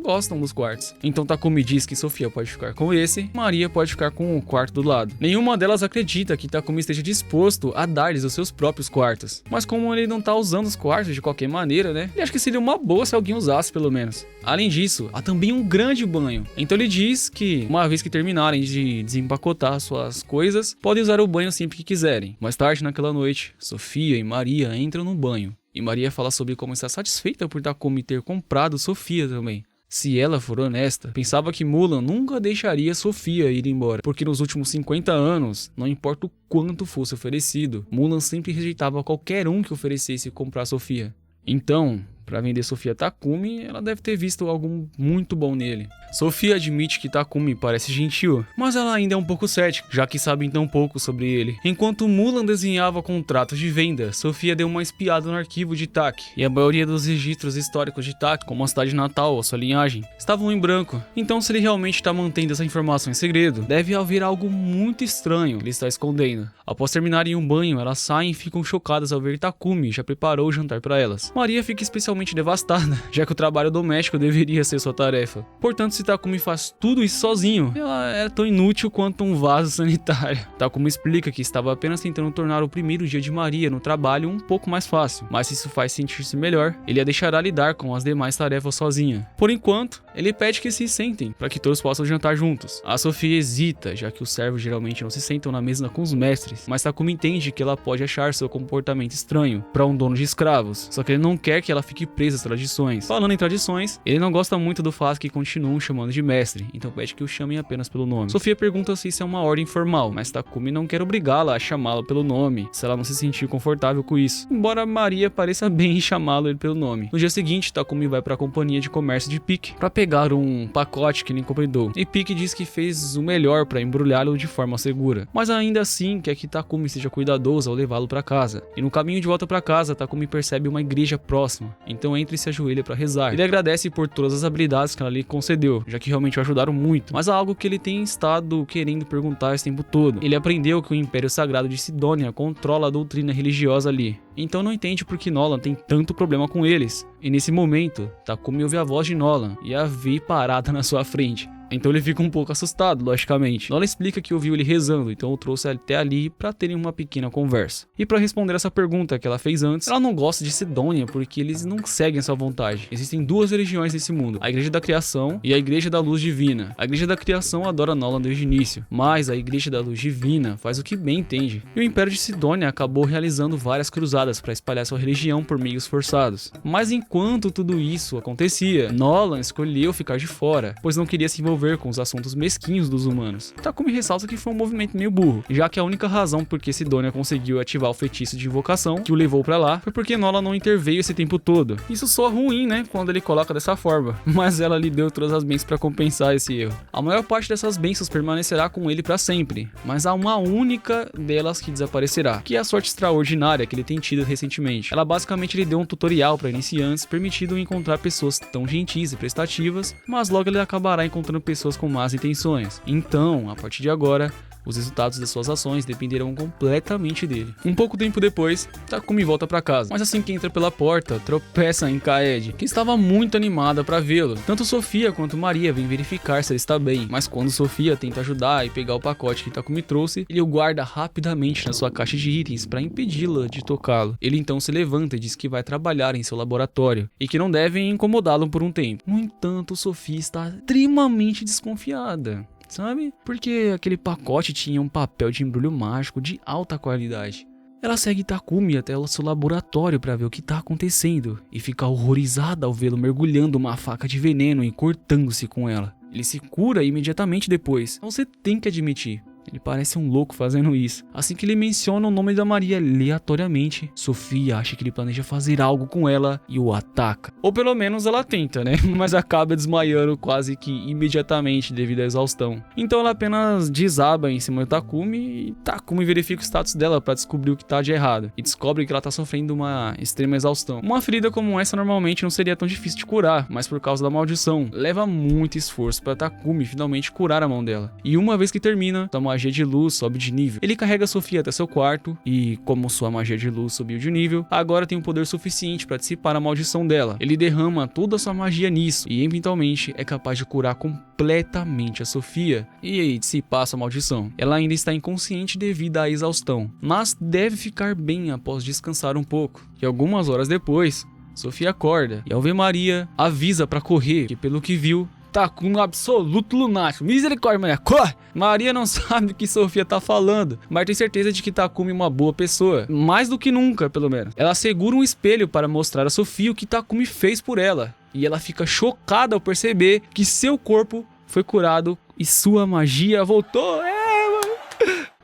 gostam dos quartos. Então Takumi diz que Sofia pode ficar com esse, Maria pode ficar com o quarto do lado. Nenhuma delas acredita que Takumi esteja disposto a dar-lhes os seus próprios quartos. Mas como ele não tá usando os quartos de qualquer maneira, né? Ele acha que seria uma boa se alguém usasse pelo menos. Além disso, há também um grande banho. Então ele diz que, uma vez que terminarem de desempacotar suas coisas, podem usar o banho sempre que quiserem. Mais tarde naquela noite, Sofia e Maria entram no banho. E Maria fala sobre como está satisfeita por Takumi ter comprado Sofia também. Se ela for honesta, pensava que Mulan nunca deixaria Sofia ir embora, porque nos últimos 50 anos, não importa o quanto fosse oferecido, Mulan sempre rejeitava qualquer um que oferecesse comprar Sofia. Então, para vender Sofia Takumi, ela deve ter visto algo muito bom nele. Sofia admite que Takumi parece gentil, mas ela ainda é um pouco cética, já que sabe tão pouco sobre ele. Enquanto Mulan desenhava contratos de venda, Sofia deu uma espiada no arquivo de Tak, e a maioria dos registros históricos de Tak, como a cidade natal ou sua linhagem, estavam em branco. Então, se ele realmente está mantendo essa informação em segredo, deve haver algo muito estranho que ele está escondendo. Após terminarem um banho, elas saem e ficam chocadas ao ver Takumi já preparou o jantar para elas. Maria fica especialmente devastada, já que o trabalho doméstico deveria ser sua tarefa. Portanto, se Takumi faz tudo isso sozinho, ela é tão inútil quanto um vaso sanitário. Takumi explica que estava apenas tentando tornar o primeiro dia de Maria no trabalho um pouco mais fácil, mas se isso faz sentir-se melhor, ele a deixará lidar com as demais tarefas sozinha. Por enquanto, ele pede que se sentem, para que todos possam jantar juntos. A Sofia hesita, já que os servos geralmente não se sentam na mesa com os mestres, mas Takumi entende que ela pode achar seu comportamento estranho para um dono de escravos, só que ele não quer que ela fique presa às tradições. Falando em tradições, ele não gosta muito do fato que continuam chamando de mestre, então pede que o chamem apenas pelo nome. Sofia pergunta se isso é uma ordem formal, mas Takumi não quer obrigá-la a chamá-lo pelo nome, se ela não se sentir confortável com isso, embora Maria pareça bem em chamá-lo pelo nome. No dia seguinte, Takumi vai para a companhia de comércio de Pique para pegar um pacote que ele encomendou, e Pique diz que fez o melhor para embrulhá-lo de forma segura, mas ainda assim quer que Takumi seja cuidadoso ao levá-lo para casa. E no caminho de volta para casa, Takumi percebe uma igreja próxima, então entra e se ajoelha para rezar. Ele agradece por todas as habilidades que ela lhe concedeu, já que realmente o ajudaram muito, mas há algo que ele tem estado querendo perguntar esse tempo todo. Ele aprendeu que o Império Sagrado de Sidônia controla a doutrina religiosa ali, então não entende por que Nolan tem tanto problema com eles. E nesse momento, Takumi ouve a voz de Nolan e a vê parada na sua frente. Então ele fica um pouco assustado, logicamente. Nolan explica que ouviu ele rezando, então o trouxe até ali para terem uma pequena conversa. E para responder essa pergunta que ela fez antes, ela não gosta de Sidônia porque eles não seguem sua vontade. Existem duas religiões nesse mundo, a Igreja da Criação e a Igreja da Luz Divina. A Igreja da Criação adora Nolan desde o início, mas a Igreja da Luz Divina faz o que bem entende. E o Império de Sidônia acabou realizando várias cruzadas para espalhar sua religião por meios forçados. Mas enquanto tudo isso acontecia, Nolan escolheu ficar de fora, pois não queria se envolver com os assuntos mesquinhos dos humanos. Takumi ressalta que foi um movimento meio burro, já que a única razão por que Sidônia conseguiu ativar o feitiço de invocação que o levou pra lá foi porque Nolan não interveio esse tempo todo. Isso soa ruim, né, quando ele coloca dessa forma, mas ela lhe deu todas as bênçãos pra compensar esse erro. A maior parte dessas bênçãos permanecerá com ele pra sempre, mas há uma única delas que desaparecerá, que é a sorte extraordinária que ele tem tido recentemente. Ela basicamente lhe deu um tutorial para iniciantes, permitindo encontrar pessoas tão gentis e prestativas, mas logo ele acabará encontrando pessoas com más intenções. Então, a partir de agora, os resultados das suas ações dependerão completamente dele. Um pouco tempo depois, Takumi volta pra casa, mas assim que entra pela porta, tropeça em Kaede, que estava muito animada pra vê-lo. Tanto Sofia quanto Maria vêm verificar se ele está bem, mas quando Sofia tenta ajudar e pegar o pacote que Takumi trouxe, ele o guarda rapidamente na sua caixa de itens para impedi-la de tocá-lo. Ele então se levanta e diz que vai trabalhar em seu laboratório e que não devem incomodá-lo por um tempo. No entanto, Sofia está extremamente desconfiada, sabe? Porque aquele pacote tinha um papel de embrulho mágico de alta qualidade. Ela segue Takumi até o seu laboratório para ver o que está acontecendo e fica horrorizada ao vê-lo mergulhando uma faca de veneno e cortando-se com ela. Ele se cura imediatamente depois. Você tem que admitir, ele parece um louco fazendo isso. Assim que ele menciona o nome da Maria aleatoriamente, Sofia acha que ele planeja fazer algo com ela e o ataca. Ou pelo menos ela tenta, né? Mas acaba desmaiando quase que imediatamente devido à exaustão. Então ela apenas desaba em cima do Takumi e Takumi verifica o status dela para descobrir o que tá de errado. E descobre que ela tá sofrendo uma extrema exaustão. Uma ferida como essa normalmente não seria tão difícil de curar, mas por causa da maldição, leva muito esforço para Takumi finalmente curar a mão dela. E uma vez que termina, a magia de luz sobe de nível. Ele carrega Sofia até seu quarto e, como sua magia de luz subiu de nível, agora tem um poder suficiente para dissipar a maldição dela. Ele derrama toda a sua magia nisso e eventualmente é capaz de curar completamente a Sofia e aí dissipar essa maldição. Ela ainda está inconsciente devido à exaustão, mas deve ficar bem após descansar um pouco. E algumas horas depois, Sofia acorda e ao ver Maria, avisa para correr, que pelo que viu, tá com um absoluto lunático. Misericórdia, mulher, corre! Maria não sabe o que Sofia tá falando, mas tem certeza de que Takumi é uma boa pessoa. Mais do que nunca, pelo menos. Ela segura um espelho para mostrar a Sofia o que Takumi fez por ela. E ela fica chocada ao perceber que seu corpo foi curado e sua magia voltou.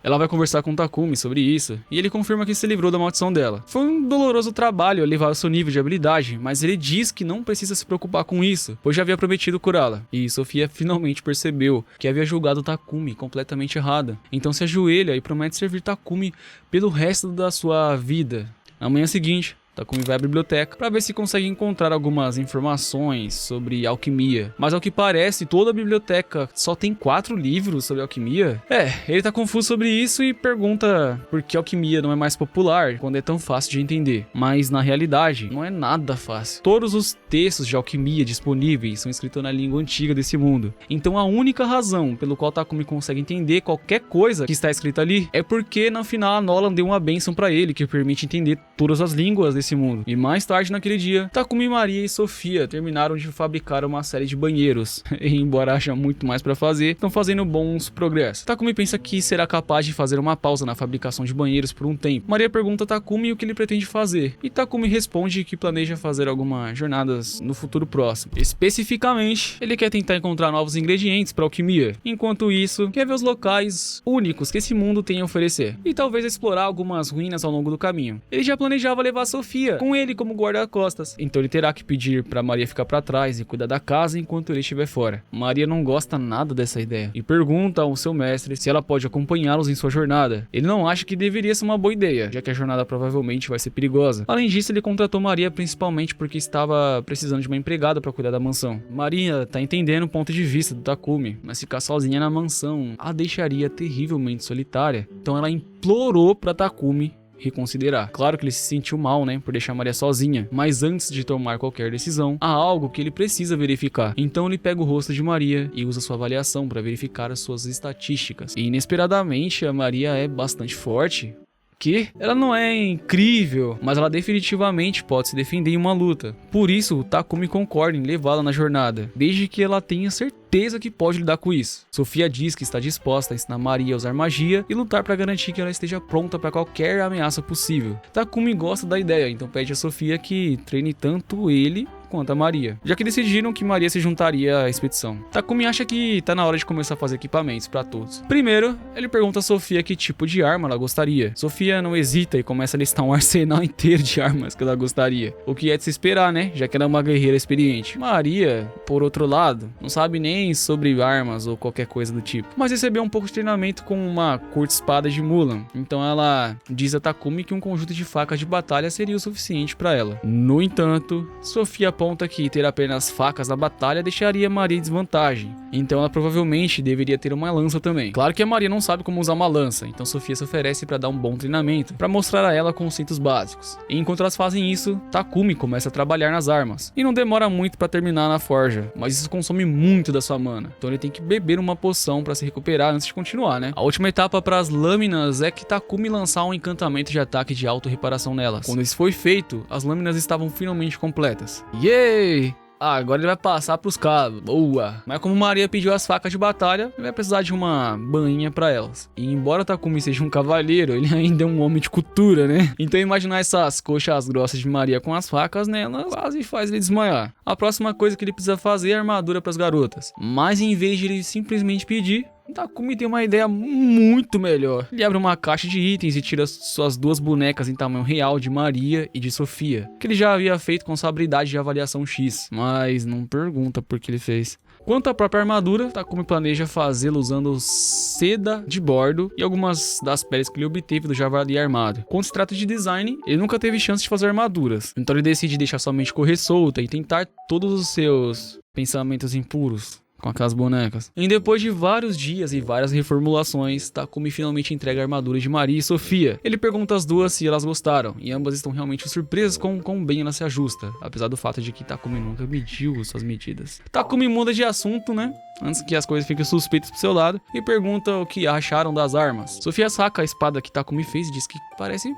Ela vai conversar com Takumi sobre isso, e ele confirma que se livrou da maldição dela. Foi um doloroso trabalho elevar o seu nível de habilidade, mas ele diz que não precisa se preocupar com isso, pois já havia prometido curá-la. E Sofia finalmente percebeu que havia julgado Takumi completamente errada. Então se ajoelha e promete servir Takumi pelo resto da sua vida. Na manhã seguinte, Takumi vai à biblioteca para ver se consegue encontrar algumas informações sobre alquimia. Mas ao que parece, toda a biblioteca só tem 4 livros sobre alquimia. Ele tá confuso sobre isso e pergunta por que alquimia não é mais popular quando é tão fácil de entender. Mas na realidade, não é nada fácil. Todos os textos de alquimia disponíveis são escritos na língua antiga desse mundo. Então a única razão pelo qual Takumi consegue entender qualquer coisa que está escrita ali é porque no final a Nolan deu uma bênção para ele que permite entender todas as línguas desse mundo. E mais tarde naquele dia, Takumi, Maria e Sofia terminaram de fabricar uma série de banheiros. E embora haja muito mais para fazer, estão fazendo bons progressos. Takumi pensa que será capaz de fazer uma pausa na fabricação de banheiros por um tempo. Maria pergunta a Takumi o que ele pretende fazer, e Takumi responde que planeja fazer algumas jornadas no futuro próximo. Especificamente, ele quer tentar encontrar novos ingredientes para alquimia. Enquanto isso, quer ver os locais únicos que esse mundo tem a oferecer, e talvez explorar algumas ruínas ao longo do caminho. Ele já planejava levar Sofia com ele como guarda-costas, então ele terá que pedir para Maria ficar para trás e cuidar da casa enquanto ele estiver fora. Maria não gosta nada dessa ideia e pergunta ao seu mestre se ela pode acompanhá-los em sua jornada. Ele não acha que deveria ser uma boa ideia, já que a jornada provavelmente vai ser perigosa. Além disso, ele contratou Maria principalmente porque estava precisando de uma empregada para cuidar da mansão. Maria tá entendendo o ponto de vista do Takumi, mas ficar sozinha na mansão a deixaria terrivelmente solitária. Então ela implorou para Takumi reconsiderar. Claro que ele se sentiu mal, por deixar Maria sozinha, mas antes de tomar qualquer decisão, há algo que ele precisa verificar. Então ele pega o rosto de Maria e usa sua avaliação para verificar as suas estatísticas. E inesperadamente, a Maria é bastante forte. Ela não é incrível, mas ela definitivamente pode se defender em uma luta. Por isso, o Takumi concorda em levá-la na jornada, desde que ela tenha certeza que pode lidar com isso. Sofia diz que está disposta a ensinar Maria a usar magia e lutar para garantir que ela esteja pronta para qualquer ameaça possível. Takumi gosta da ideia, então pede a Sofia que treine tanto ele quanto a Maria, já que decidiram que Maria se juntaria à expedição. Takumi acha que tá na hora de começar a fazer equipamentos para todos. Primeiro, ele pergunta a Sofia que tipo de arma ela gostaria. Sofia não hesita e começa a listar um arsenal inteiro de armas que ela gostaria, o que é de se esperar, já que ela é uma guerreira experiente. Maria, por outro lado, não sabe nem sobre armas ou qualquer coisa do tipo, mas recebeu um pouco de treinamento com uma curta espada de Mulan, então ela diz a Takumi que um conjunto de facas de batalha seria o suficiente para ela. No entanto, Sofia aponta que ter apenas facas na batalha deixaria Maria em desvantagem, então ela provavelmente deveria ter uma lança também. Claro que a Maria não sabe como usar uma lança, então Sofia se oferece para dar um bom treinamento, para mostrar a ela conceitos básicos. E enquanto elas fazem isso, Takumi começa a trabalhar nas armas, e não demora muito para terminar na forja, mas isso consome muito da sua mana, então ele tem que beber uma poção para se recuperar antes de continuar, A última etapa para as lâminas é que Takumi lançar um encantamento de ataque de auto-reparação nelas. Quando isso foi feito, as lâminas estavam finalmente completas. Yay! Agora ele vai passar pros cabos. Boa! Mas como Maria pediu as facas de batalha, ele vai precisar de uma bainha pra elas. E embora Takumi seja um cavalheiro, ele ainda é um homem de cultura, Então imaginar essas coxas grossas de Maria com as facas nela quase faz ele desmaiar. A próxima coisa que ele precisa fazer é armadura pras garotas. Mas em vez de ele simplesmente pedir, Takumi tem uma ideia muito melhor. Ele abre uma caixa de itens e tira suas 2 bonecas em tamanho real de Maria e de Sofia, que ele já havia feito com sua habilidade de avaliação X, mas não pergunta por que ele fez. Quanto à própria armadura, Takumi planeja fazê-la usando seda de bordo e algumas das peles que ele obteve do javali armado. Quando se trata de design, ele nunca teve chance de fazer armaduras, então ele decide deixar somente correr solta e tentar todos os seus pensamentos impuros com aquelas bonecas. E depois de vários dias e várias reformulações, Takumi finalmente entrega a armadura de Maria e Sofia. Ele pergunta às duas se elas gostaram, e ambas estão realmente surpresas com quão bem ela se ajusta, apesar do fato de que Takumi nunca mediu suas medidas. Takumi muda de assunto, antes que as coisas fiquem suspeitas pro seu lado, e pergunta o que acharam das armas. Sofia saca a espada que Takumi fez e diz que parece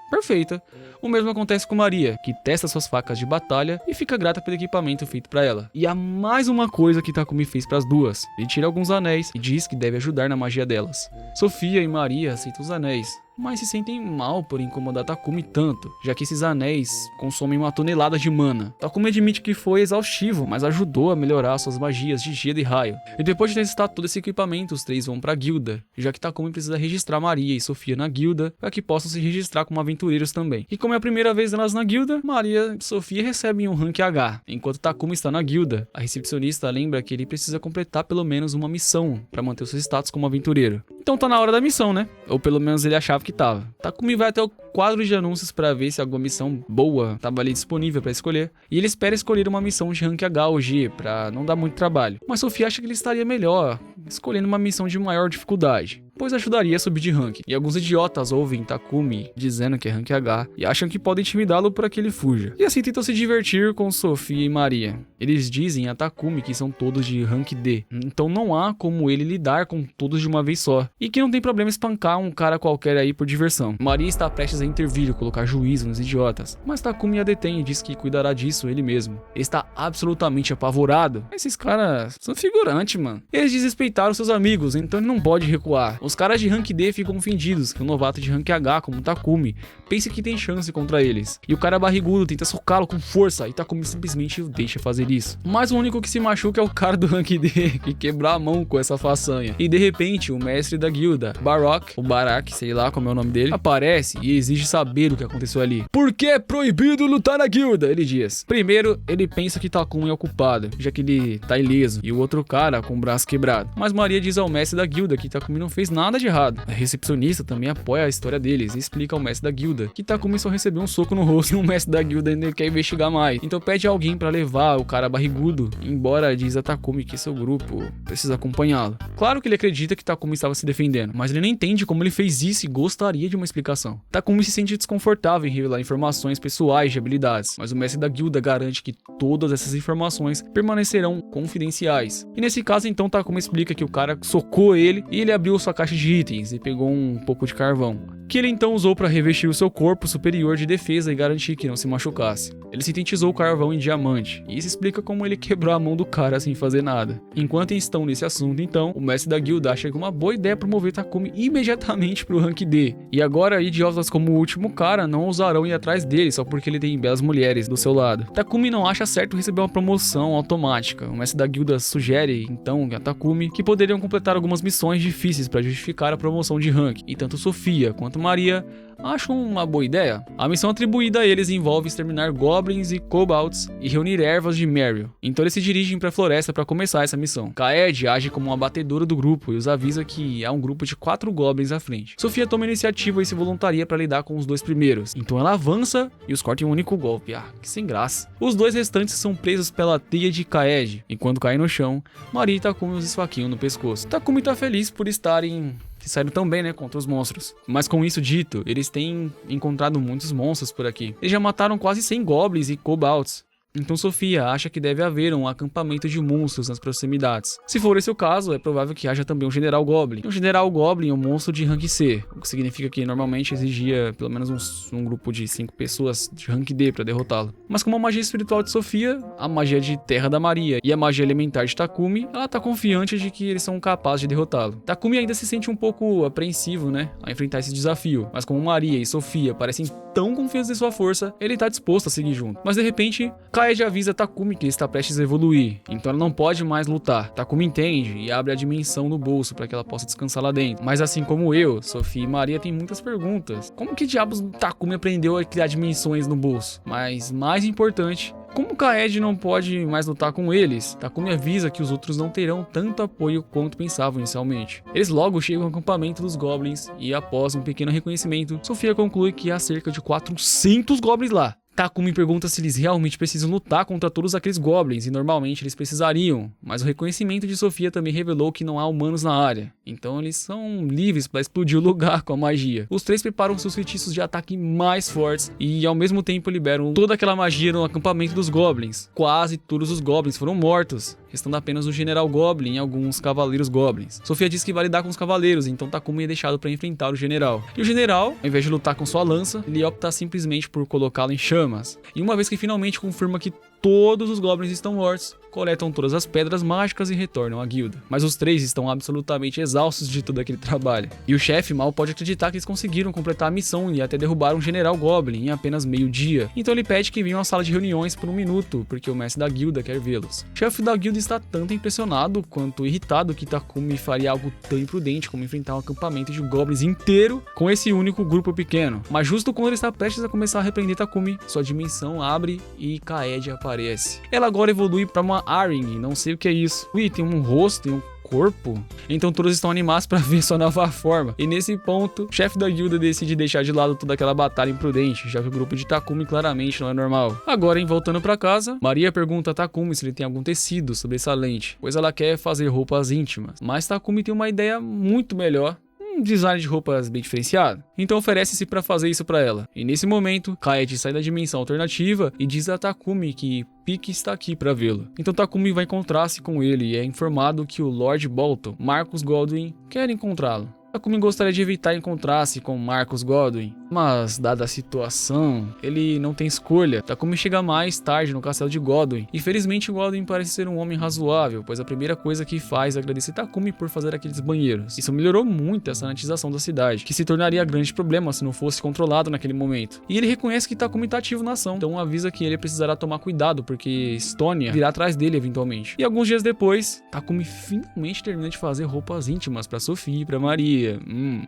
perfeita. O mesmo acontece com Maria, que testa suas facas de batalha e fica grata pelo equipamento feito pra ela. E há mais uma coisa que Takumi fez pras duas. Ele tira alguns anéis e diz que deve ajudar na magia delas. Sofia e Maria aceitam os anéis, mas se sentem mal por incomodar Takumi tanto, já que esses anéis consomem uma tonelada de mana. Takumi admite que foi exaustivo, mas ajudou a melhorar suas magias de gelo e raio. E depois de testar todo esse equipamento, os três vão pra guilda, já que Takumi precisa registrar Maria e Sofia na guilda, para que possam se registrar como aventureiros também. E como é a primeira vez delas na guilda, Maria e Sofia recebem um rank H, enquanto Takumi está na guilda. A recepcionista lembra que ele precisa completar pelo menos uma missão para manter o seu status como aventureiro. Então tá na hora da missão, né? Ou pelo menos ele achava que tava. Takumi vai até o quadro de anúncios para ver se alguma missão boa tava ali disponível para escolher, e ele espera escolher uma missão de rank H ou G para não dar muito trabalho. Mas Sofia acha que ele estaria melhor escolhendo uma missão de maior dificuldade, pois ajudaria a subir de rank. E alguns idiotas ouvem Takumi dizendo que é rank H e acham que podem intimidá-lo para que ele fuja. E assim tentam se divertir com Sofia e Maria. Eles dizem a Takumi que são todos de rank D, então não há como ele lidar com todos de uma vez só, e que não tem problema espancar um cara qualquer aí por diversão. Maria está prestes a intervir e colocar juízo nos idiotas, mas Takumi a detém e diz que cuidará disso ele mesmo. Ele está absolutamente apavorado. Esses caras são figurantes, mano. Eles desrespeitaram seus amigos, então ele não pode recuar. Os caras de rank D ficam ofendidos que um novato de rank H, como Takumi, pense que tem chance contra eles. E o cara barrigudo tenta socá-lo com força e Takumi simplesmente o deixa fazer isso. Mas o único que se machuca é o cara do rank D, que quebra a mão com essa façanha. E de repente, o mestre da guilda, Barak, sei lá como é o nome dele, aparece e exige saber o que aconteceu ali. Por que é proibido lutar na guilda? Ele diz. Primeiro, ele pensa que Takumi é o culpado, já que ele tá ileso, e o outro cara com o braço quebrado. Mas Maria diz ao mestre da guilda que Takumi não fez nada de errado. A recepcionista também apoia a história deles e explica ao mestre da guilda que Takumi só recebeu um soco no rosto e o mestre da guilda ainda quer investigar mais. Então pede alguém pra levar o cara barrigudo, embora diz a Takumi que seu grupo precisa acompanhá-lo. Claro que ele acredita que Takumi estava se defendendo, mas ele não entende como ele fez isso e gostaria de uma explicação. Takumi se sente desconfortável em revelar informações pessoais de habilidades, mas o mestre da guilda garante que todas essas informações permanecerão confidenciais. E nesse caso então Takumi explica que o cara socou ele e ele abriu sua caixa de itens e pegou um pouco de carvão, que ele então usou para revestir o seu corpo superior de defesa e garantir que não se machucasse. Ele sintetizou o carvão em diamante, e isso explica como ele quebrou a mão do cara sem fazer nada. Enquanto estão nesse assunto então, o mestre da guilda acha que uma boa ideia é promover Takumi imediatamente pro rank D. E agora idiotas como o último cara não ousarão ir atrás dele só porque ele tem belas mulheres do seu lado. Takumi não acha certo receber uma promoção automática. O mestre da guilda sugere então a Takumi que poderiam completar algumas missões difíceis para justificar a promoção de rank, e tanto Sofia quanto Maria acham uma boa ideia. A missão atribuída a eles envolve exterminar goblins e kobolds e reunir ervas de Meryl. Então eles se dirigem para a floresta para começar essa missão. Kaed age como uma batedora do grupo e os avisa que há um grupo de 4 goblins à frente. Sofia toma a iniciativa e se voluntaria para lidar com os 2 primeiros. Então ela avança e os corta em um único golpe. Ah, que sem graça. Os 2 restantes são presos pela teia de Kaed. Enquanto caem no chão, Maria e Takumi os esfaqueiam no pescoço. Takumi tá feliz por estarem que saíram tão bem, né, contra os monstros. Mas com isso dito, eles têm encontrado muitos monstros por aqui. Eles já mataram quase 100 goblins e kobolds. Então Sofia acha que deve haver um acampamento de monstros nas proximidades. Se for esse o caso, é provável que haja também um General Goblin. Um General Goblin é um monstro de rank C, o que significa que normalmente exigia pelo menos um grupo de 5 pessoas de rank D para derrotá-lo. Mas como a magia espiritual de Sofia, a magia de terra da Maria e a magia elementar de Takumi, ela tá confiante de que eles são capazes de derrotá-lo. Takumi ainda se sente um pouco apreensivo, né, a enfrentar esse desafio, mas como Maria e Sofia parecem tão confiantes em sua força, ele tá disposto a seguir junto. Mas de repente, Kaed avisa Takumi que ele está prestes a evoluir, então ela não pode mais lutar. Takumi entende e abre a dimensão no bolso para que ela possa descansar lá dentro. Mas assim como eu, Sofia e Maria têm muitas perguntas. Como que diabos Takumi aprendeu a criar dimensões no bolso? Mas mais importante, como Kaed não pode mais lutar com eles, Takumi avisa que os outros não terão tanto apoio quanto pensavam inicialmente. Eles logo chegam ao acampamento dos goblins e após um pequeno reconhecimento, Sofia conclui que há cerca de 400 goblins lá. Takumi pergunta se eles realmente precisam lutar contra todos aqueles goblins, e normalmente eles precisariam, mas o reconhecimento de Sofia também revelou que não há humanos na área, então eles são livres para explodir o lugar com a magia. Os 3 preparam seus feitiços de ataque mais fortes e ao mesmo tempo liberam toda aquela magia no acampamento dos goblins. Quase todos os goblins foram mortos, restando apenas o General Goblin e alguns cavaleiros goblins. Sofia diz que vai lidar com os cavaleiros, então Takumi é deixado para enfrentar o general. E o general, ao invés de lutar com sua lança, ele opta simplesmente por colocá-lo em chamas. E uma vez que finalmente confirma que todos os goblins estão mortos, coletam todas as pedras mágicas e retornam à guilda. Mas os três estão absolutamente exaustos de todo aquele trabalho. E o chefe mal pode acreditar que eles conseguiram completar a missão e até derrubar um general Goblin em apenas meio-dia. Então ele pede que venham à sala de reuniões por um minuto, porque o mestre da guilda quer vê-los. O chefe da guilda está tanto impressionado quanto irritado que Takumi faria algo tão imprudente como enfrentar um acampamento de goblins inteiro com esse único grupo pequeno. Mas justo quando ele está prestes a começar a repreender Takumi, sua dimensão abre e Kaede aparece. Ela agora evolui para uma Aring, não sei o que é isso. Ui, tem um rosto, tem um corpo. Então todos estão animados para ver sua nova forma. E nesse ponto, o chefe da guilda decide deixar de lado toda aquela batalha imprudente, já que o grupo de Takumi claramente não é normal. Agora, voltando para casa, Maria pergunta a Takumi se ele tem algum tecido sobressalente, pois ela quer fazer roupas íntimas. Mas Takumi tem uma ideia muito melhor. Um design de roupas bem diferenciado. Então oferece-se para fazer isso para ela. E nesse momento, Kaede sai da dimensão alternativa e diz a Takumi que Pike está aqui para vê-lo. Então Takumi vai encontrar-se com ele e é informado que o Lord Bolton, Marcus Godwin, quer encontrá-lo. Takumi gostaria de evitar encontrar-se com Marcus Godwin, mas dada a situação, ele não tem escolha. Takumi chega mais tarde no castelo de Godwin, e felizmente Godwin parece ser um homem razoável, pois a primeira coisa que faz é agradecer Takumi por fazer aqueles banheiros. Isso melhorou muito a sanitização da cidade, que se tornaria grande problema se não fosse controlado naquele momento. E ele reconhece que Takumi está ativo na ação, então avisa que ele precisará tomar cuidado, porque Estonia virá atrás dele eventualmente. E alguns dias depois, Takumi finalmente termina de fazer roupas íntimas para Sophie e para Maria.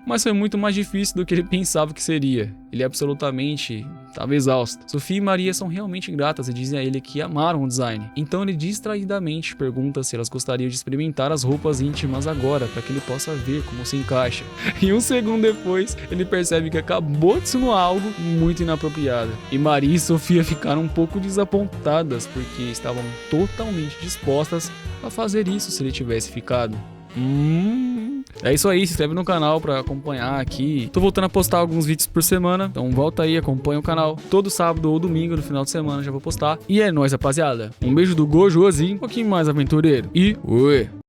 Mas foi muito mais difícil do que ele pensava que seria. Ele absolutamente estava exausto. Sophie e Maria são realmente gratas e dizem a ele que amaram o design. Então ele distraidamente pergunta se elas gostariam de experimentar as roupas íntimas agora, para que ele possa ver como se encaixa. E um segundo depois, ele percebe que acabou de insinuar algo muito inapropriado. E Maria e Sofia ficaram um pouco desapontadas, porque estavam totalmente dispostas a fazer isso se ele tivesse ficado. É isso aí, se inscreve no canal pra acompanhar aqui. Tô voltando a postar alguns vídeos por semana, então volta aí, acompanha o canal. Todo sábado ou domingo, no final de semana, já vou postar. E é nóis, rapaziada. Um beijo do Gojo, um pouquinho mais aventureiro. E oi!